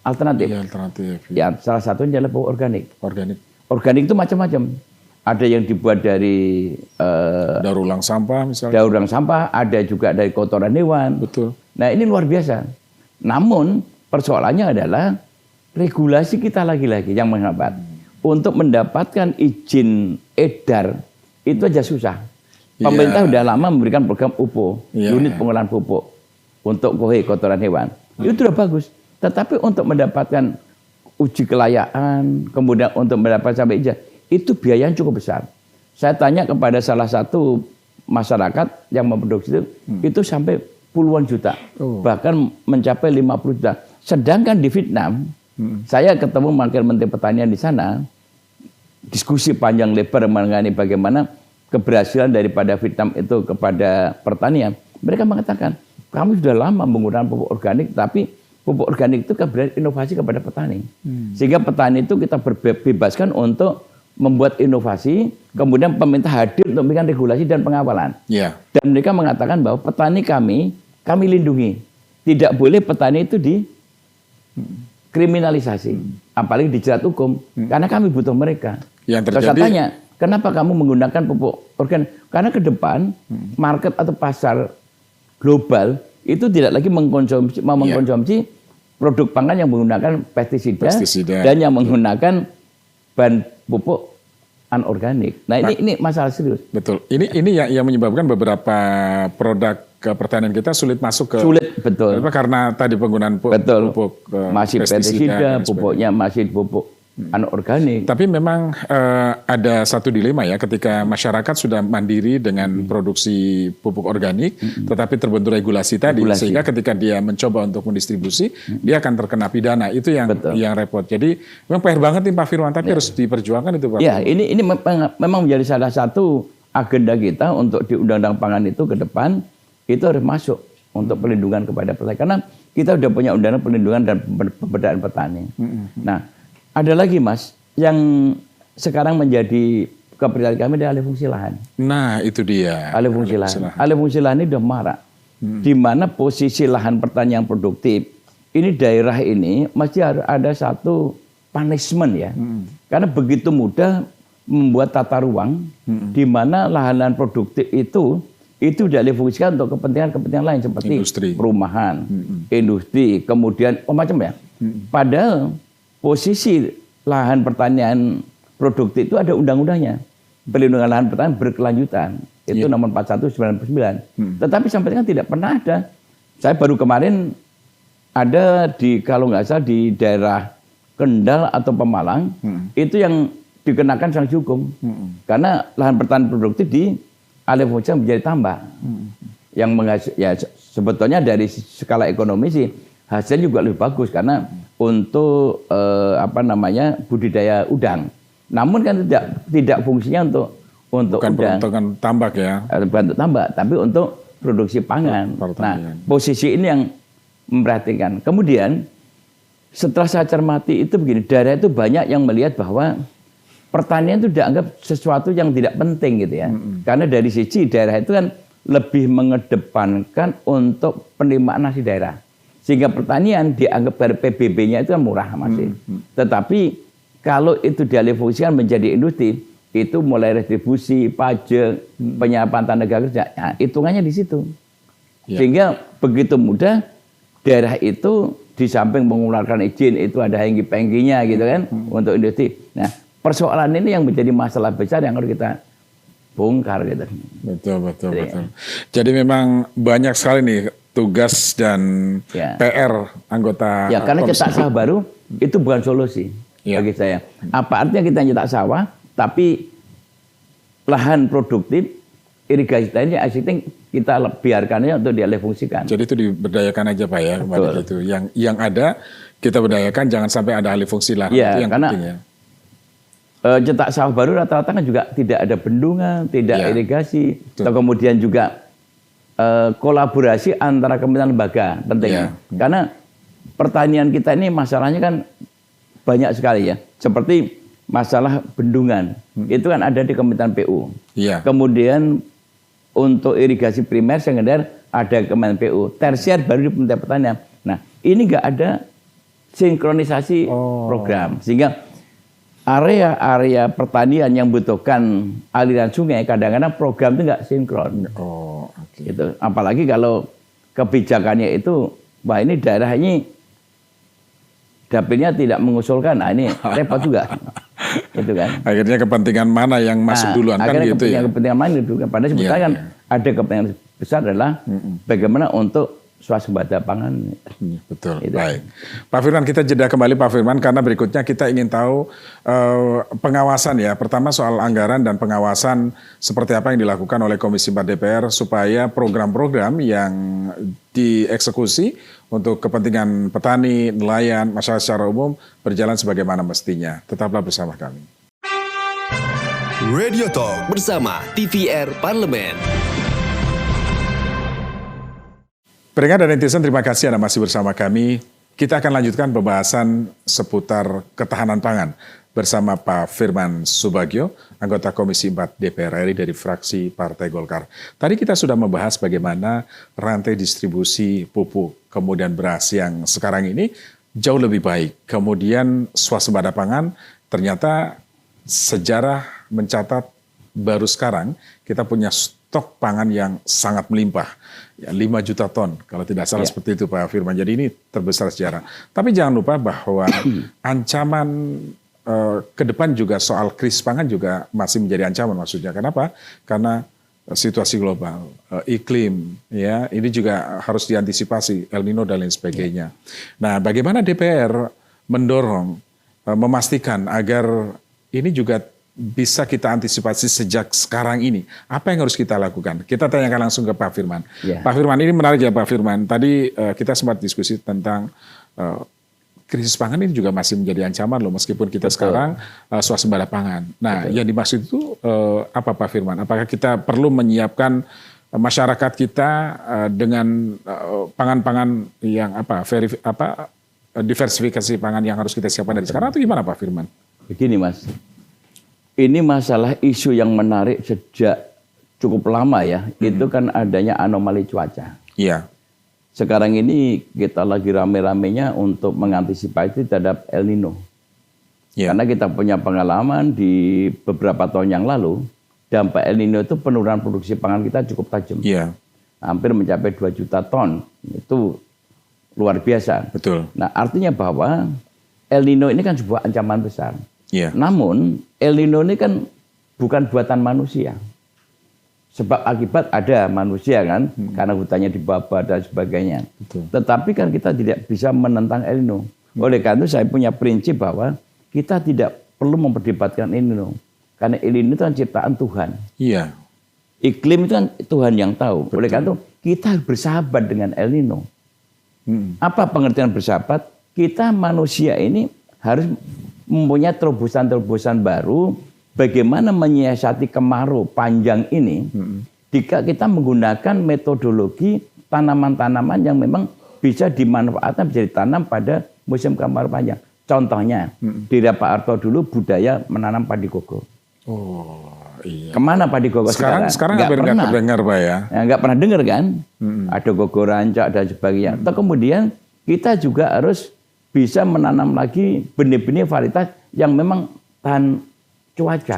alternatif. Iya, alternatif. Ya, salah satunya adalah pupuk organik. Organik. Organik itu macam-macam. Ada yang dibuat dari Daur ulang sampah misalnya. daur ulang sampah, ada juga dari kotoran hewan. Betul. Nah, ini luar biasa. Namun persoalannya adalah regulasi kita lagi-lagi yang menghambat. Untuk mendapatkan izin edar itu aja susah. Pemerintah udah lama memberikan program UPO, unit pengolahan pupuk untuk kotoran hewan. Itu sudah bagus. Tetapi untuk mendapatkan uji kelayakan, kemudian untuk mendapatkan sampai izin, itu biayanya cukup besar. Saya tanya kepada salah satu masyarakat yang memproduksi itu sampai puluhan juta. Bahkan mencapai 50 juta. Sedangkan di Vietnam, saya ketemu Wakil Menteri Pertanian di sana, diskusi panjang lebar mengenai bagaimana keberhasilan daripada Vietnam itu kepada pertanian. Mereka mengatakan, kami sudah lama menggunakan pupuk organik, tapi pupuk organik itu inovasi kepada petani. Sehingga petani itu kita bebaskan untuk membuat inovasi, kemudian pemerintah hadir untuk memberikan regulasi dan pengawalan. Dan mereka mengatakan bahwa petani kami lindungi. Tidak boleh petani itu dikriminalisasi, apalagi dijerat hukum, karena kami butuh mereka. Yang Terus saya terjadi, tanya, kenapa kamu menggunakan pupuk organik? Karena ke depan market atau pasar global itu tidak lagi mengkonsumsi produk pangan yang menggunakan pestisida. Dan yang menggunakan bahan pupuk anorganik. Nah, ini masalah serius. betul. Ini yang menyebabkan beberapa produk pertanian kita sulit masuk ke. Sulit, betul. Karena tadi penggunaan pupuk masih pestisida, pupuknya masih pupuk anorganik. Tapi memang ada satu dilema ya, ketika masyarakat sudah mandiri dengan produksi pupuk organik, tetapi terbentur regulasi tadi, sehingga ketika dia mencoba untuk mendistribusi, dia akan terkena pidana. Itu yang repot. Jadi memang PR banget nih Pak Firman, tapi harus diperjuangkan itu Pak. Ya, ini memang menjadi salah satu agenda kita untuk di Undang-Undang Pangan itu ke depan, itu harus masuk untuk perlindungan kepada petani. Karena kita sudah punya Undang-Undang Perlindungan dan Pemberdayaan Petani. Nah, ada lagi Mas, yang sekarang menjadi keprihatinan kami adalah alih fungsi lahan. Nah, itu dia. Alih fungsi lahan. Alih fungsi lahan ini sudah marak. Di mana posisi lahan pertanian yang produktif, ini daerah ini mesti harus ada satu punishment ya. Karena begitu mudah membuat tata ruang, di mana lahan-lahan produktif itu dialihfungsikan untuk kepentingan-kepentingan lain seperti industri, perumahan, industri, kemudian macam ya. Padahal posisi lahan pertanian produktif itu ada undang-undangnya. Perlindungan lahan pertanian berkelanjutan. Itu nomor 41/99. Tetapi sampai sekarang tidak pernah ada. Saya baru kemarin ada kalau nggak salah di daerah Kendal atau Pemalang, itu yang dikenakan sanksi hukum. Karena lahan pertanian produktif dialihfungsikan menjadi tambak. Yang sebetulnya dari skala ekonomi sih hasilnya juga lebih bagus karena untuk budidaya udang Namun kan tidak fungsinya untuk Bukan udang, peruntukan tambak ya. bantu tambak, tapi untuk produksi pangan. Pertanian. Nah, posisi ini yang memperhatikan. Kemudian setelah saya cermati itu begini, daerah itu banyak yang melihat bahwa pertanian itu dianggap sesuatu yang tidak penting gitu ya. Karena dari sisi daerah itu kan lebih mengedepankan untuk penerimaan nasi daerah. Sehingga pertanian dianggap dari PBB-nya itu kan murah masih. Tetapi kalau itu dialihfungsikan menjadi industri, itu mulai retribusi, pajak, penyiapan tenaga kerja, nah, hitungannya di situ. Ya. Sehingga begitu mudah daerah itu di samping mengeluarkan izin itu ada hengki-pengkinya gitu kan untuk industri. Nah, persoalan ini yang menjadi masalah besar yang harus kita bongkar gitu. Betul. Jadi memang banyak sekali nih tugas dan PR anggota. Ya, karena cetak sawah baru itu bukan solusi bagi saya. Apa artinya kita cetak sawah, tapi lahan produktif irigasi tadi existing kita biarkannya untuk dialihfungsikan. Jadi itu diberdayakan aja Pak ya, kembali itu. Yang ada kita berdayakan, jangan sampai ada alih fungsi lahan. Ya, itu yang karena penting ya. Cetak sawah baru rata-rata kan juga tidak ada bendungan, tidak irigasi, atau kemudian juga kolaborasi antara kementerian lembaga penting. Karena pertanian kita ini masalahnya kan banyak sekali ya, seperti masalah bendungan itu kan ada di Kementerian PU. Kemudian untuk irigasi primer, sekunder ada Kementerian PU. Tersier baru di Kementerian Pertanian. Nah, ini nggak ada sinkronisasi program, sehingga area-area pertanian yang membutuhkan aliran sungai kadang-kadang program itu nggak sinkron. Gitu. Apalagi kalau kebijakannya itu, wah ini daerah ini dapilnya tidak mengusulkan, nah ini repot juga. Gitu kan. Akhirnya kepentingan mana yang masuk duluan kan gitu ya. Kepentingan mana dulu. Padahal sebetulnya kan ada kepentingan besar adalah bagaimana untuk swasembada pangan. Betul. Gitu. Baik. Pak Firman, kita jeda kembali Pak Firman karena berikutnya kita ingin tahu pengawasan ya. Pertama soal anggaran dan pengawasan seperti apa yang dilakukan oleh Komisi 4 DPR supaya program-program yang dieksekusi untuk kepentingan petani, nelayan, masyarakat secara umum berjalan sebagaimana mestinya. Tetaplah bersama kami. Radio Talk bersama TVR Parlemen. Pendengar dan netizen, terima kasih Anda masih bersama kami. Kita akan lanjutkan pembahasan seputar ketahanan pangan bersama Pak Firman Subagio, anggota Komisi 4 DPR RI dari fraksi Partai Golkar. Tadi kita sudah membahas bagaimana rantai distribusi pupuk, kemudian beras yang sekarang ini jauh lebih baik. Kemudian swasembada pangan, ternyata sejarah mencatat baru sekarang kita punya stok pangan yang sangat melimpah. Ya, 5 juta ton, kalau tidak salah seperti itu Pak Firman. Jadi ini terbesar sejarah. Tapi jangan lupa bahwa ancaman ke depan juga soal krisis pangan juga masih menjadi ancaman maksudnya. Kenapa? Karena situasi global, iklim, ya ini juga harus diantisipasi, El Nino dan lain sebagainya. Nah, bagaimana DPR mendorong, memastikan agar ini juga bisa kita antisipasi sejak sekarang ini. Apa yang harus kita lakukan? Kita tanyakan langsung ke Pak Firman. Pak Firman, ini menarik ya Pak Firman. Tadi kita sempat diskusi tentang krisis pangan ini juga masih menjadi ancaman loh, meskipun kita sekarang swasembada pangan. Nah, yang dimaksud itu apa Pak Firman? Apakah kita perlu menyiapkan masyarakat kita dengan pangan-pangan yang diversifikasi pangan yang harus kita siapkan dari sekarang atau gimana Pak Firman? Begini Mas. Ini masalah isu yang menarik sejak cukup lama ya. Itu kan adanya anomali cuaca. Iya. Sekarang ini kita lagi rame-ramenya untuk mengantisipasi terhadap El Nino. Karena kita punya pengalaman di beberapa tahun yang lalu, dampak El Nino itu penurunan produksi pangan kita cukup tajam. Hampir mencapai 2 juta ton. Itu luar biasa. Betul. Nah, artinya bahwa El Nino ini kan sebuah ancaman besar. Namun El Nino ini kan bukan buatan manusia. Sebab akibat ada manusia kan, karena hutannya dibabah dan sebagainya. Tetapi kan kita tidak bisa menentang El Nino. Oleh karena itu saya punya prinsip bahwa kita tidak perlu memperdebatkan El Nino. Karena El Nino itu kan ciptaan Tuhan. Iklim itu kan Tuhan yang tahu. Oleh karena itu kita bersahabat dengan El Nino. Apa pengertian bersahabat? Kita manusia ini harus mempunyai terobosan-terobosan baru bagaimana menyiasati kemarau panjang ini jika kita menggunakan metodologi tanaman-tanaman yang memang bisa dimanfaatkan bisa ditanam pada musim kemarau panjang. Contohnya di Pak Harto dulu budaya menanam padi gogo. Oh iya. Kemana padi gogo sekarang? Sekarang nggak pernah dengar Pak ya? Nggak pernah dengar kan? Ada gogo rancak dan sebagainya. Atau kemudian kita juga harus bisa menanam lagi benih-benih varietas yang memang tahan cuaca.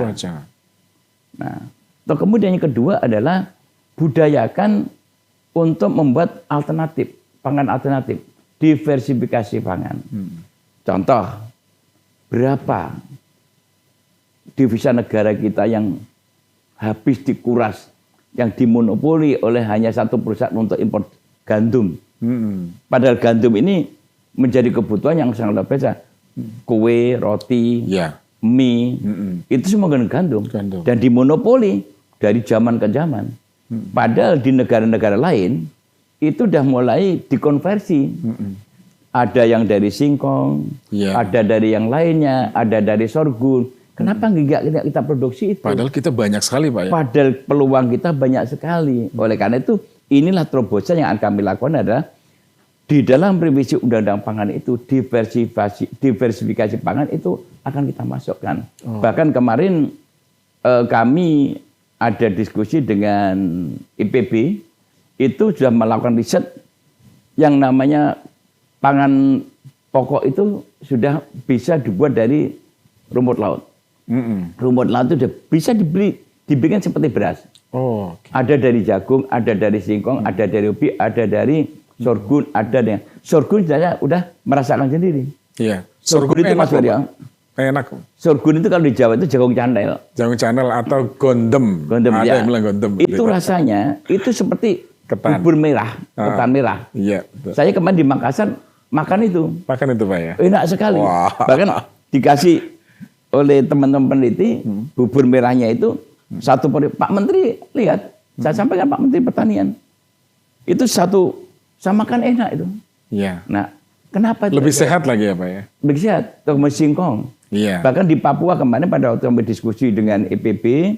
Nah, atau kemudian yang kedua adalah budayakan untuk membuat alternatif, pangan alternatif, diversifikasi pangan. Contoh, berapa devisa negara kita yang habis dikuras, yang dimonopoli oleh hanya satu perusahaan untuk impor gandum. Padahal gandum ini menjadi kebutuhan yang sangat luar biasa. Kue, roti, mie, itu semua gandum. Dan dimonopoli dari zaman ke zaman. Padahal di negara-negara lain, itu udah mulai dikonversi. Ada yang dari singkong, ada dari yang lainnya, ada dari sorghum. Kenapa nggak kita produksi itu? Padahal kita banyak sekali Pak ya. Padahal peluang kita banyak sekali. Oleh karena itu, inilah terobosan yang akan kami lakukan adalah di dalam revisi Undang-Undang Pangan itu diversifikasi pangan itu akan kita masukkan. Bahkan kemarin kami ada diskusi dengan IPB, itu sudah melakukan riset yang namanya pangan pokok itu sudah bisa dibuat dari rumput laut. Rumput laut itu sudah bisa dibikin seperti beras. Ada dari jagung, ada dari singkong, ada dari ubi, ada dari sorghum, ada dari sorghum saya udah merasakan sendiri. Iya. Sorghum itu Mas Mario. Enak. Sorghum itu kalau di Jawa itu jagung candel. Jagung candel atau gondem. Gondem ada ya. yang bilang gondem. Itu rasanya itu seperti ketan. Bubur merah, ketan merah. Iya. Betul. Saya kemarin di Makassar makan itu. Makan itu Pak ya. Enak sekali. Wah. Bahkan dikasih oleh teman-teman peneliti bubur merahnya itu satu Pak Menteri lihat. Saya sampaikan Pak Menteri Pertanian. Itu satu sama kan enak itu. Iya. Nah, kenapa itu? Lebih sehat lagi ya Pak ya. Lebih sehat. Atau singkong. Iya. Bahkan di Papua kemarin pada waktu kami diskusi dengan EPB,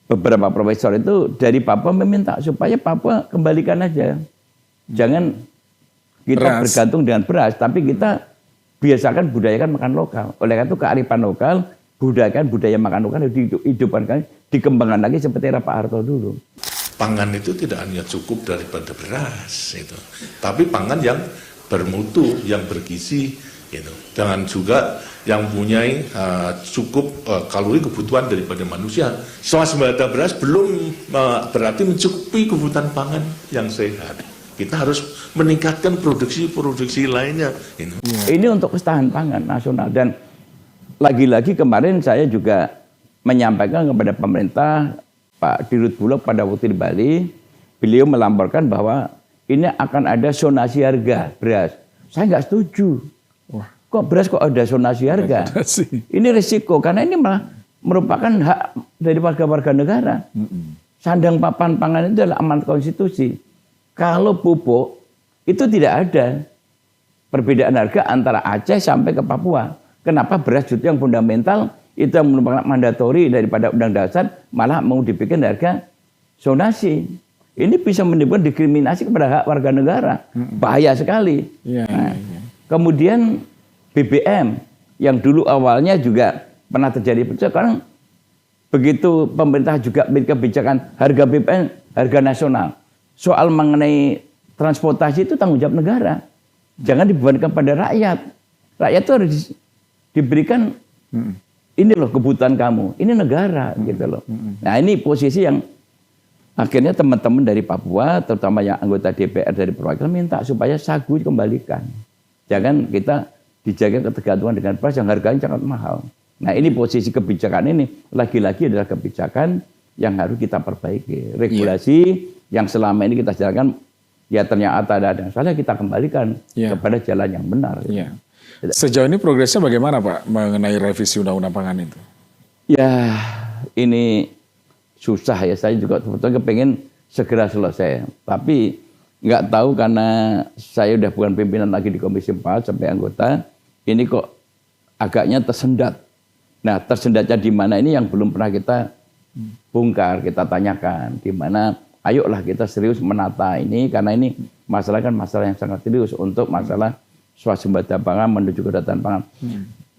beberapa profesor itu dari Papua meminta supaya Papua kembalikan aja. Jangan kita bergantung dengan beras, tapi kita biasakan budayakan makan lokal. Oleh karena itu kearifan lokal, budayakan budaya makan lokal, dihidupkan, dikembangkan lagi seperti era Pak Harto dulu. Pangan itu tidak hanya cukup daripada beras, itu, tapi pangan yang bermutu, yang bergizi, gitu. Dengan juga yang mempunyai cukup kalori kebutuhan daripada manusia. Swasembada beras belum berarti mencukupi kebutuhan pangan yang sehat. Kita harus meningkatkan produksi-produksi lainnya. Gitu. Ini untuk ketahanan pangan nasional. Dan lagi-lagi kemarin saya juga menyampaikan kepada pemerintah, Pak Dirut Bulog pada waktu di Bali, beliau melaporkan bahwa ini akan ada zonasi harga beras. Saya nggak setuju. Kok beras kok ada zonasi harga? Ini risiko karena ini malah merupakan hak dari warga-warga negara. Sandang papan pangan itu adalah amanat konstitusi. Kalau pupuk itu tidak ada perbedaan harga antara Aceh sampai ke Papua. Kenapa beras itu yang fundamental itu yang merupakan mandatori daripada undang dasar malah mau dibikin harga zonasi. Ini bisa menimbulkan diskriminasi kepada hak warga negara. Bahaya sekali. Kemudian BBM yang dulu awalnya juga pernah terjadi sekarang begitu pemerintah juga kebijakan harga BBM harga nasional. Soal mengenai transportasi itu tanggung jawab negara. Jangan dibebankan pada rakyat. Rakyat itu harus diberikan ini loh kebutuhan kamu. Ini negara gitu loh. Nah, ini posisi yang akhirnya teman-teman dari Papua terutama yang anggota DPR dari perwakilan minta supaya sagu dikembalikan. Jangan kita dijaga ketergantungan dengan beras yang harganya sangat mahal. Nah, ini posisi kebijakan ini lagi-lagi adalah kebijakan yang harus kita perbaiki. Regulasi yang selama ini kita jalankan ya ternyata ada yang salah, kita kembalikan kepada jalan yang benar. Sejauh ini progresnya bagaimana Pak mengenai revisi Undang-Undang Pangan itu? Ya, ini susah ya. Saya juga sebetulnya kepengen segera selesai. Tapi nggak tahu karena saya udah bukan pimpinan lagi di Komisi 4 sampai anggota. Ini kok agaknya tersendat. Nah, tersendatnya di mana ini yang belum pernah kita bongkar, kita tanyakan. Di mana, ayolah kita serius menata ini, karena ini masalah kan masalah yang sangat serius untuk masalah swasembada pangan menuju kedaulatan pangan.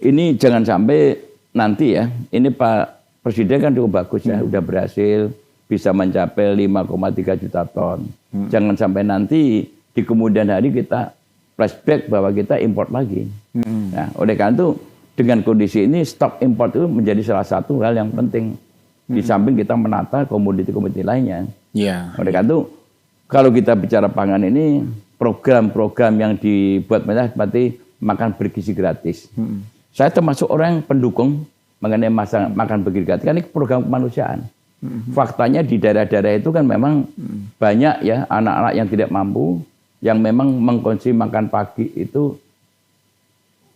Ini jangan sampai nanti ya, ini Pak Presiden kan cukup bagus ya, udah berhasil bisa mencapai 5,3 juta ton. Jangan sampai nanti di kemudian hari kita flashback bahwa kita import lagi. Nah, oleh karena itu dengan kondisi ini stok import itu menjadi salah satu hal yang penting. Di samping kita menata komoditi-komoditi lainnya. Oleh karena itu kalau kita bicara pangan ini, program-program yang dibuat pemerintah seperti makan bergizi gratis. Saya termasuk orang yang pendukung mengenai makan bergizi gratis. Kan ini program kemanusiaan. Faktanya di daerah-daerah itu kan memang banyak ya anak-anak yang tidak mampu, yang memang mengkonsumsi makan pagi itu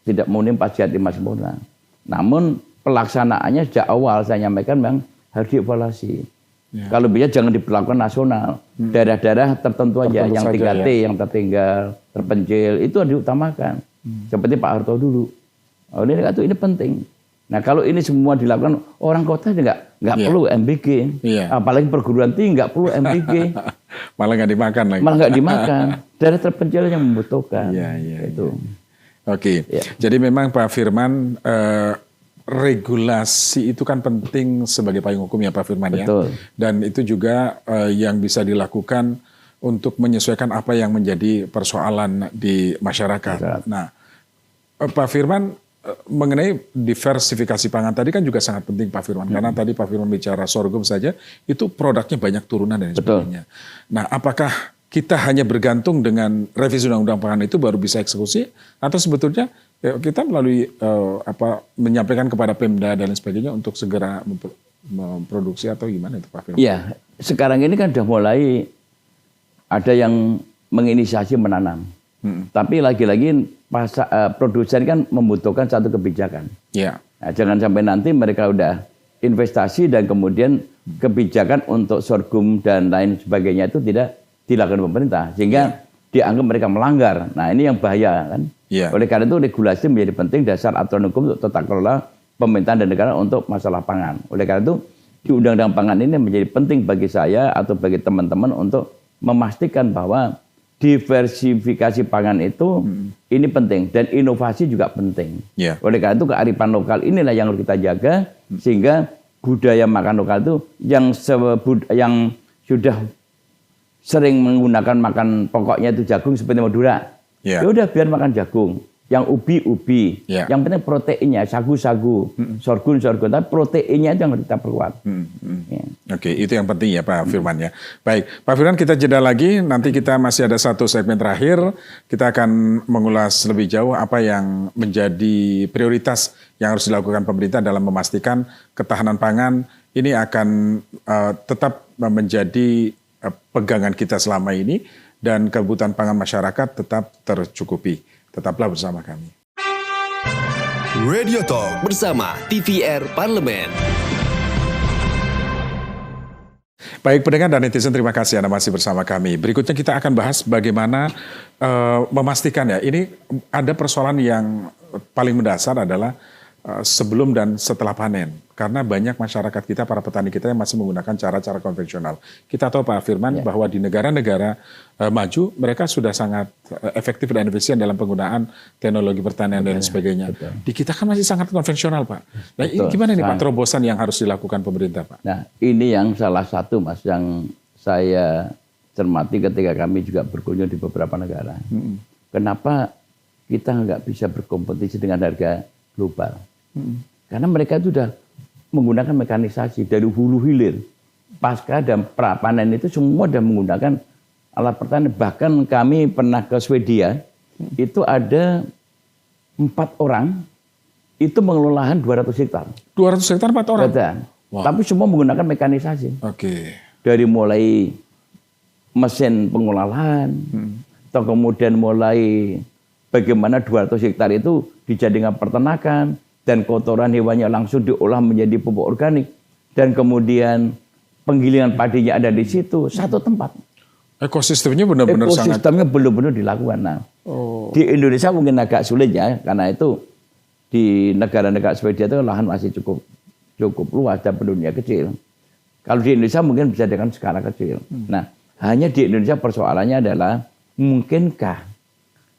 tidak memenuhi 4 sehat 5 sempurna. Namun pelaksanaannya sejak awal saya nyampaikan memang harus dievaluasi. Kalau bisa jangan diberlakukan nasional. Daerah-daerah tertentu aja yang 3T, yang tertinggal, terpencil, itu harus diutamakan. Seperti Pak Harto dulu. Oleh karena itu ini penting. Nah kalau ini semua dilakukan, orang kota nggak perlu MBG. Apalagi perguruan tinggi nggak perlu MBG. Malah nggak dimakan lagi. Malah nggak dimakan. Daerah terpencil yang membutuhkan. Itu. Oke. Jadi memang Pak Firman, regulasi itu kan penting sebagai payung hukum ya Pak Firman. Betul. Ya. Dan itu juga yang bisa dilakukan untuk menyesuaikan apa yang menjadi persoalan di masyarakat. Nah, Pak Firman mengenai diversifikasi pangan tadi kan juga sangat penting Pak Firman. Karena tadi Pak Firman bicara sorghum saja, itu produknya banyak turunan dan sebagainya. Nah, apakah kita hanya bergantung dengan revisi undang-undang pangan itu baru bisa eksekusi, atau sebetulnya kita melalui menyampaikan kepada Pemda dan lain sebagainya untuk segera memproduksi atau gimana itu Pak Firman? Iya, sekarang ini kan sudah mulai ada yang menginisiasi menanam. Tapi lagi-lagi produsen kan membutuhkan satu kebijakan. Nah, jangan sampai nanti mereka udah investasi dan kemudian kebijakan untuk sorghum dan lain sebagainya itu tidak dilakukan pemerintah, sehingga dianggap mereka melanggar. Nah ini yang bahaya kan. Oleh karena itu regulasi menjadi penting, dasar aturan hukum untuk tata kelola pemerintahan dan negara untuk masalah pangan. Oleh karena itu di undang-undang pangan ini menjadi penting bagi saya atau bagi teman-teman untuk memastikan bahwa diversifikasi pangan itu ini penting dan inovasi juga penting. Oleh karena itu kearifan lokal inilah yang harus kita jaga, sehingga budaya makan lokal itu yang sudah sering menggunakan makan pokoknya itu jagung seperti Madura. Ya udah biar makan jagung. Yang ubi. Yang penting proteinnya, sagu-sagu, sorghum, tapi proteinnya itu yang harus kita perkuat. Oke, itu yang penting ya Pak Firman ya. Baik, Pak Firman kita jeda lagi, nanti kita masih ada satu segmen terakhir. Kita akan mengulas lebih jauh apa yang menjadi prioritas yang harus dilakukan pemerintah dalam memastikan ketahanan pangan ini akan tetap menjadi pegangan kita selama ini dan kebutuhan pangan masyarakat tetap tercukupi. Tetaplah bersama kami. Radio Talk bersama TVR Parlemen. Baik pendengar dan netizen, terima kasih Anda masih bersama kami. Berikutnya kita akan bahas bagaimana memastikan ya, ini ada persoalan yang paling mendasar adalah sebelum dan setelah panen. Karena banyak masyarakat kita, para petani kita yang masih menggunakan cara-cara konvensional. Kita tahu Pak Firman bahwa di negara-negara maju mereka sudah sangat efektif dan efisien dalam penggunaan teknologi pertanian dan sebagainya. Di kita kan masih sangat konvensional Pak. Nah ini gimana nih Pak terobosan yang harus dilakukan pemerintah Pak? Nah ini yang salah satu Mas yang saya cermati ketika kami juga berkunjung di beberapa negara. Kenapa kita nggak bisa berkompetisi dengan harga global? Karena mereka itu sudah menggunakan mekanisasi dari hulu hilir, pasca dan prapanen itu semua sudah menggunakan alat pertanian. Bahkan kami pernah ke Swedia, itu ada 4 orang itu mengelola lahan 200 hektar. 200 hektar 4 orang? Wow. Tapi semua menggunakan mekanisasi. Dari mulai mesin pengolahan, atau kemudian mulai bagaimana 200 hektar itu dijadikan peternakan, dan kotoran hewannya langsung diolah menjadi pupuk organik, dan kemudian penggilingan padinya ada di situ, satu tempat. Ekosistemnya benar-benar sangat... Ekosistemnya benar-benar dilakukan. Nah, di Indonesia mungkin agak sulit ya, karena itu di negara-negara Swedia itu lahan masih cukup luas dan penduduknya kecil. Kalau di Indonesia mungkin bisa dengan skala kecil. Nah, hanya di Indonesia persoalannya adalah mungkinkah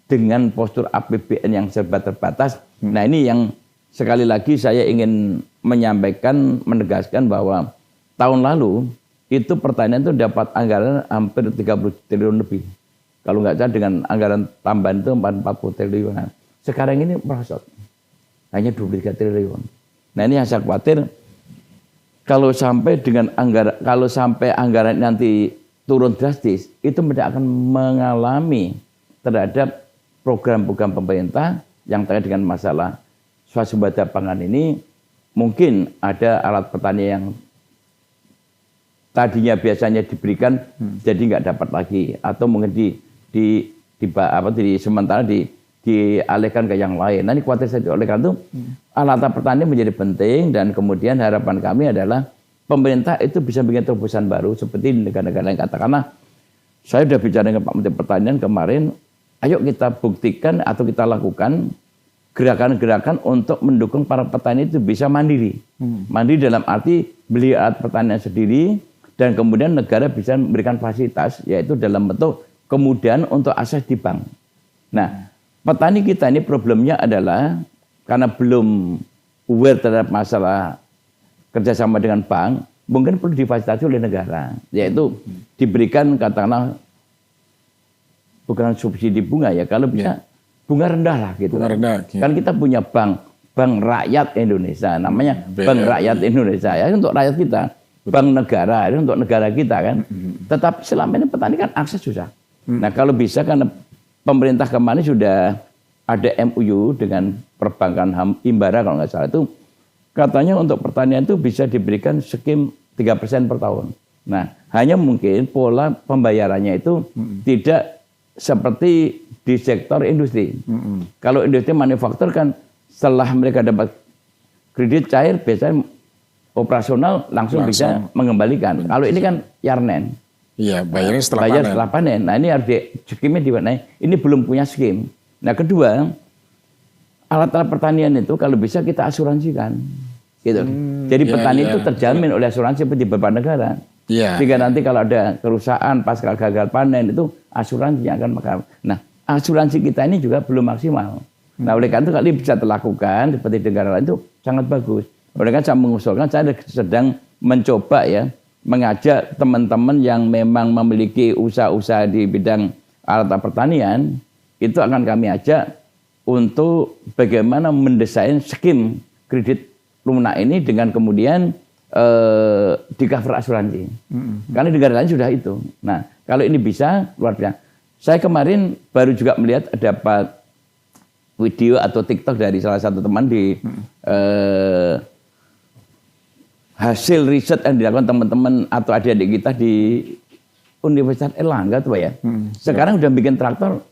dengan postur APBN yang serba terbatas. Nah, ini yang sekali lagi saya ingin menyampaikan, menegaskan bahwa tahun lalu itu pertanian itu dapat anggaran hampir 30 triliun lebih. Kalau nggak salah dengan anggaran tambahan itu 40 triliun. Sekarang ini merosot. Hanya 23 triliun. Nah, ini yang saya khawatir kalau sampai anggaran nanti turun drastis, itu tidak akan mengalami terhadap program-program pemerintah yang terkait dengan masalah swasembada pangan ini. Mungkin ada alat pertanian yang tadinya biasanya diberikan jadi nggak dapat lagi, atau mungkin sementara dialihkan ke yang lain. Nah, ini khawatir saja. Oleh karena itu alat pertanian menjadi penting, dan kemudian harapan kami adalah pemerintah itu bisa bikin terobosan baru seperti di negara-negara lain. Katakanlah saya sudah bicara dengan Pak Menteri Pertanian kemarin, ayo kita buktikan atau kita lakukan gerakan-gerakan untuk mendukung para petani itu bisa mandiri. Mandiri dalam arti beli alat pertanian sendiri, dan kemudian negara bisa memberikan fasilitas, yaitu dalam bentuk kemudahan untuk akses di bank. Nah, petani kita ini problemnya adalah karena belum aware terhadap masalah kerjasama dengan bank, mungkin perlu difasilitasi oleh negara, yaitu diberikan katakanlah bukan subsidi bunga ya, kalau bisa bunga rendah lah gitu. Bunga rendah. Kan kita punya bank rakyat Indonesia, namanya Bank Rakyat Indonesia ya, untuk rakyat kita. Bank negara itu untuk negara kita kan. Tetapi selama ini petani kan akses susah. Nah, kalau bisa, karena pemerintah kemarin sudah ada MOU dengan perbankan Himbara kalau nggak salah, itu katanya untuk pertanian itu bisa diberikan skim 3% per tahun. Nah, hanya mungkin pola pembayarannya itu tidak seperti di sektor industri. Kalau industri manufaktur kan setelah mereka dapat kredit cair biasanya operasional langsung bisa mengembalikan. Kalau ini kan yarnen. Iya, bayarnya setelah bayar panen. Setelah panen. Nah, ini harus skimnya nah, ini belum punya skim. Nah, kedua, alat-alat pertanian itu kalau bisa kita asuransikan. Gitu. Jadi petani itu terjamin oleh asuransi seperti beberapa negara. Sehingga nanti kalau ada kerusakan pasca gagal panen, itu asuransi yang akan mengcover. Nah, asuransi kita ini juga belum maksimal. Nah, oleh karena itu kalau bisa dilakukan seperti negara lain itu sangat bagus. Oleh karena saya mengusulkan, saya sedang mencoba ya, mengajak teman-teman yang memang memiliki usaha-usaha di bidang alat pertanian, itu akan kami ajak untuk bagaimana mendesain skim kredit lunak ini dengan kemudian di cover asuransi. Karena di negara lain sudah itu. Nah, kalau ini bisa, luar biasa. Saya kemarin baru juga melihat dapat video atau TikTok dari salah satu teman di hasil riset yang dilakukan teman-teman atau adik-adik kita di Universitas Erlangga tuh ya. Sekarang udah bikin traktor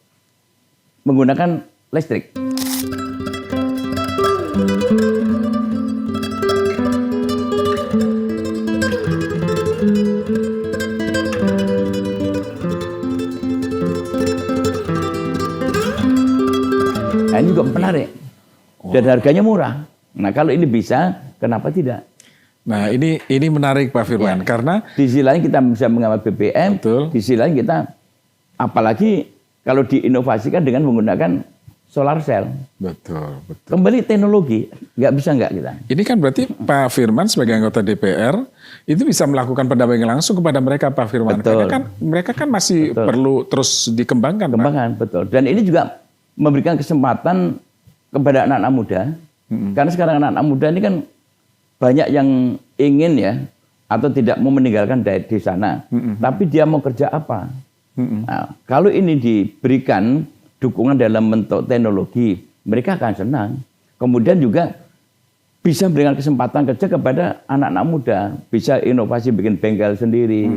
menggunakan listrik. Nah, ini juga menarik. Dan harganya murah. Nah, kalau ini bisa, kenapa tidak? Nah, ini menarik Pak Firman, karena di sisi lain kita bisa mengawal BBM, di sisi lain kita apalagi kalau diinovasikan dengan menggunakan solar cell. Betul. Kembali teknologi, nggak bisa nggak kita. Ini kan berarti Pak Firman sebagai anggota DPR itu bisa melakukan pendampingan langsung kepada mereka, Pak Firman. Betul. Karena kan mereka kan masih perlu terus dikembangkan. Betul. Dan ini juga memberikan kesempatan kepada anak-anak muda. Karena sekarang anak-anak muda ini kan banyak yang ingin ya, atau tidak mau meninggalkan di sana. Tapi dia mau kerja apa? Nah, kalau ini diberikan dukungan dalam bentuk teknologi, mereka akan senang. Kemudian juga bisa memberikan kesempatan kerja kepada anak-anak muda. Bisa inovasi bikin bengkel sendiri.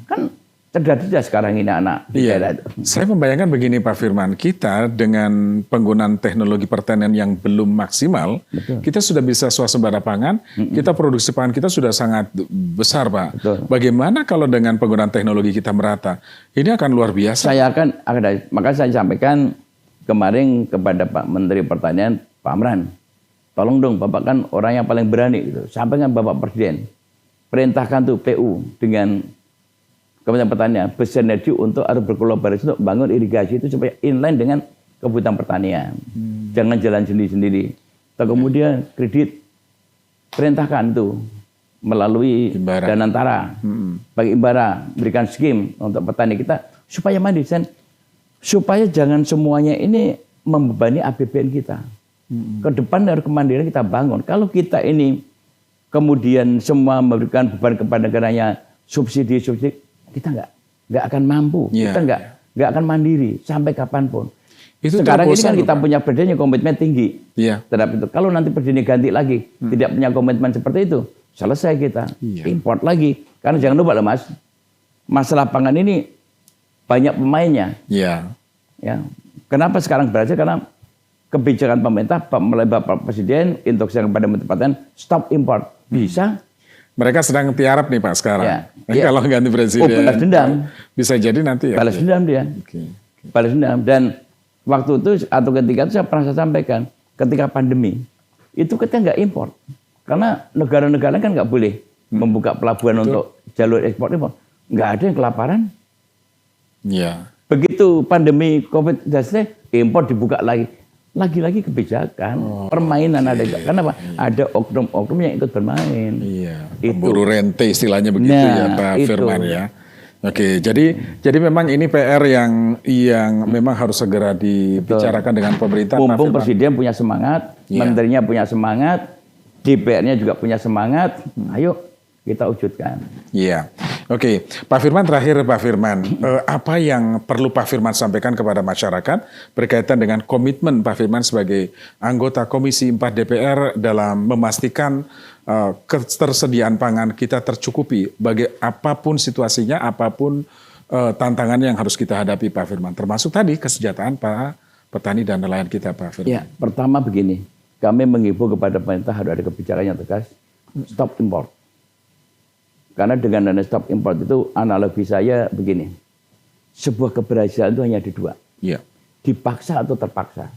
Kan cerdas sekarang ini anak. Iya. Saya membayangkan begini Pak Firman, kita dengan penggunaan teknologi pertanian yang belum maksimal, kita sudah bisa swasembada pangan, kita produksi pangan kita sudah sangat besar Pak. Bagaimana kalau dengan penggunaan teknologi kita merata? Ini akan luar biasa. Maka saya sampaikan kemarin kepada Pak Menteri Pertanian, Pak Amran. tolong dong Bapak kan orang yang paling berani gitu. Sampaikan Bapak Presiden, perintahkan tuh PU dengan Kementerian Pertanian bersinergi untuk atau berkolaborasi untuk bangun irigasi itu supaya inline dengan kebutuhan pertanian. Jangan jalan sendiri-sendiri. Kemudian kredit perintahkan tuh melalui Danantara, bagi Imbara, berikan skim untuk petani kita supaya mandiri. Supaya jangan semuanya ini membebani APBN kita. Ke depan harus kemandirian kita bangun. Kalau kita ini kemudian semua memberikan beban kepada negaranya subsidi, kita nggak akan mampu. Kita nggak akan mandiri sampai kapanpun. Itu sekarang ini kan kita punya presiden yang komitmen tinggi terhadap itu. Kalau nanti presiden ganti lagi, tidak punya komitmen seperti itu, selesai kita import lagi. Karena jangan lupa loh Mas, masalah pangan ini banyak pemainnya. Ya. Kenapa sekarang berhasil? Karena kebijakan pemerintah melalui Bapak Presiden instruksi kepada Menteri Pertanian stop import. Bisa. Mereka sedang tiarap nih Pak sekarang. Kalau ganti presiden. Balas dendam. Bisa jadi nanti ya. Balas dendam dia. Balas dendam. Dan waktu itu atau ketika itu saya pernah sampaikan, ketika pandemi itu kita nggak import. Karena negara-negara kan nggak boleh membuka pelabuhan untuk jalur ekspor impor. Nggak ada yang kelaparan. Begitu pandemi COVID selesai, impor dibuka lagi. Lagi-lagi kebijakan, permainan ada. Kenapa? Ada oknum-oknum yang ikut bermain. Pemburu rente istilahnya begitu ya Pak Firman ya. Oke, jadi memang ini PR yang memang harus segera dibicarakan dengan pemerintah. Mumpung Presiden punya semangat, menterinya punya semangat, DPR-nya juga punya semangat. Ayo kita wujudkan. Oke, Pak Firman terakhir Pak Firman, apa yang perlu Pak Firman sampaikan kepada masyarakat berkaitan dengan komitmen Pak Firman sebagai anggota Komisi 4 DPR dalam memastikan ketersediaan pangan kita tercukupi bagi apapun situasinya, apapun tantangan yang harus kita hadapi Pak Firman, termasuk tadi kesejahteraan para petani dan nelayan kita Pak Firman. Pertama begini, kami menghimbau kepada pemerintah harus ada kebijakan yang tegas, stop import. Karena dengan dana stop import itu analogi saya begini. Sebuah keberhasilan itu hanya ada dua. Dipaksa atau terpaksa.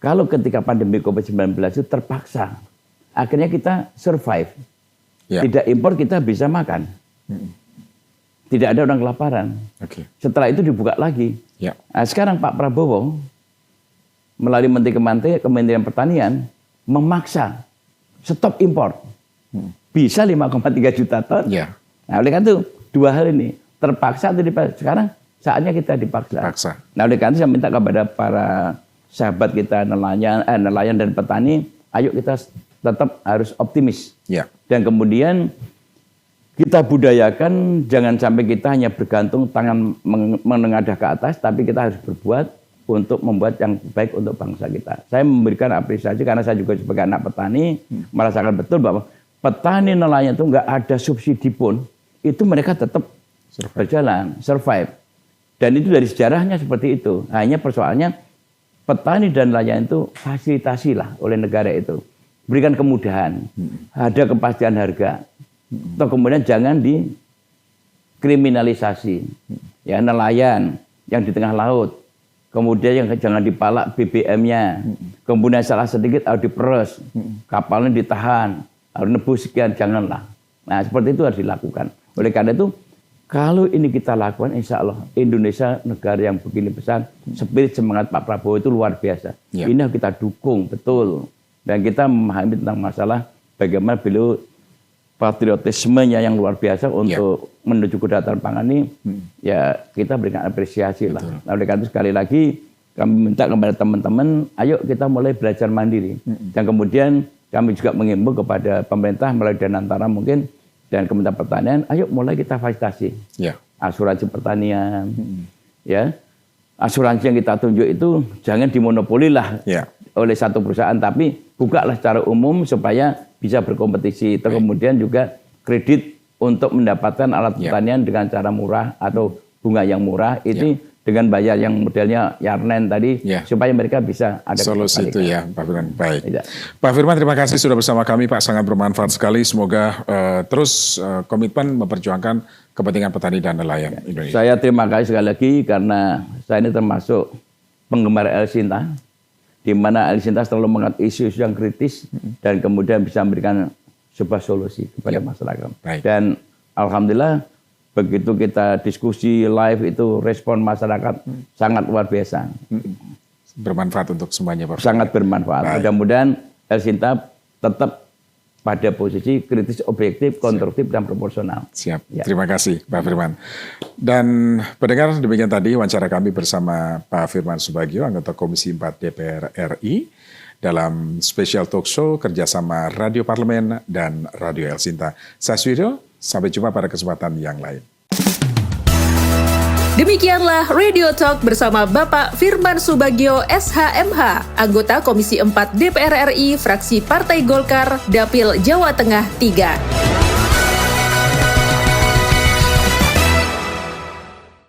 Kalau ketika pandemi COVID-19 itu terpaksa. Akhirnya kita survive. Tidak impor kita bisa makan. Tidak ada orang kelaparan. Setelah itu dibuka lagi. Nah, sekarang Pak Prabowo melalui Kementerian Pertanian memaksa stop impor. Bisa 5,3 juta ton. Nah, oleh karena itu dua hal ini terpaksa atau dipaksa. Sekarang saatnya kita dipaksa. Nah, oleh karena itu saya minta kepada para sahabat kita nelayan dan petani, ayo kita tetap harus optimis. Dan kemudian kita budayakan jangan sampai kita hanya bergantung tangan menengadah ke atas, tapi kita harus berbuat untuk membuat yang baik untuk bangsa kita. Saya memberikan apresiasi karena saya juga sebagai anak petani merasakan betul bahwa petani nelayan itu nggak ada subsidi pun, itu mereka tetap berjalan, survive. Dan itu dari sejarahnya seperti itu. Hanya persoalannya petani dan nelayan itu fasilitasilah oleh negara itu. Berikan kemudahan, ada kepastian harga. Atau kemudian jangan dikriminalisasi. Ya, nelayan yang di tengah laut, kemudian yang jangan dipalak BBM-nya, kemudian salah sedikit harus diperes, kapalnya ditahan, harus nebus sekian, janganlah. Nah, seperti itu harus dilakukan. Oleh karena itu, kalau ini kita lakukan, insya Allah Indonesia negara yang begini besar, spirit semangat Pak Prabowo itu luar biasa. Ini harus kita dukung, betul. Dan kita memahami tentang masalah bagaimana beliau patriotismenya yang luar biasa untuk menuju kedaulatan pangan ini, ya kita berikan apresiasi lah. Nah, oleh karena itu sekali lagi kami minta kepada teman-teman, ayo kita mulai belajar mandiri. Dan kemudian kami juga mengimbau kepada pemerintah melalui Danantara mungkin dan Kementerian Pertanian, ayo mulai kita fasilitasi. Asuransi pertanian, ya asuransi yang kita tunjuk itu jangan dimonopoli lah oleh satu perusahaan, tapi bukalah secara umum supaya bisa berkompetisi. Terus kemudian juga kredit untuk mendapatkan alat pertanian dengan cara murah atau bunga yang murah itu dengan bayar yang modelnya Yarnen tadi supaya mereka bisa ada solusi itu ya Pak Firman. Baik. Pak Firman, terima kasih sudah bersama kami Pak, sangat bermanfaat sekali. Semoga terus komitmen memperjuangkan kepentingan petani dan nelayan Indonesia. Saya terima kasih sekali lagi karena saya ini termasuk penggemar El Sinta. di mana El Sinta selalu mengangkat isu-isu yang kritis dan kemudian bisa memberikan sebuah solusi kepada masyarakat. Baik. Dan alhamdulillah begitu kita diskusi live itu respon masyarakat sangat luar biasa. Bermanfaat untuk semuanya, Pak. Sangat bermanfaat. Baik. Mudah-mudahan El Sinta tetap pada posisi kritis, objektif, konstruktif, dan proporsional. Siap. Ya. Terima kasih, Pak Firman. Dan pendengar, demikian tadi wawancara kami bersama Pak Firman Subagio, anggota Komisi 4 DPR RI, dalam spesial talk show kerjasama Radio Parlemen dan Radio El Sinta. Saya Suwiro, sampai jumpa pada kesempatan yang lain. Demikianlah Radio Talk bersama Bapak Firman Subagio SHMH, anggota Komisi 4 DPR RI, fraksi Partai Golkar, Dapil Jawa Tengah 3.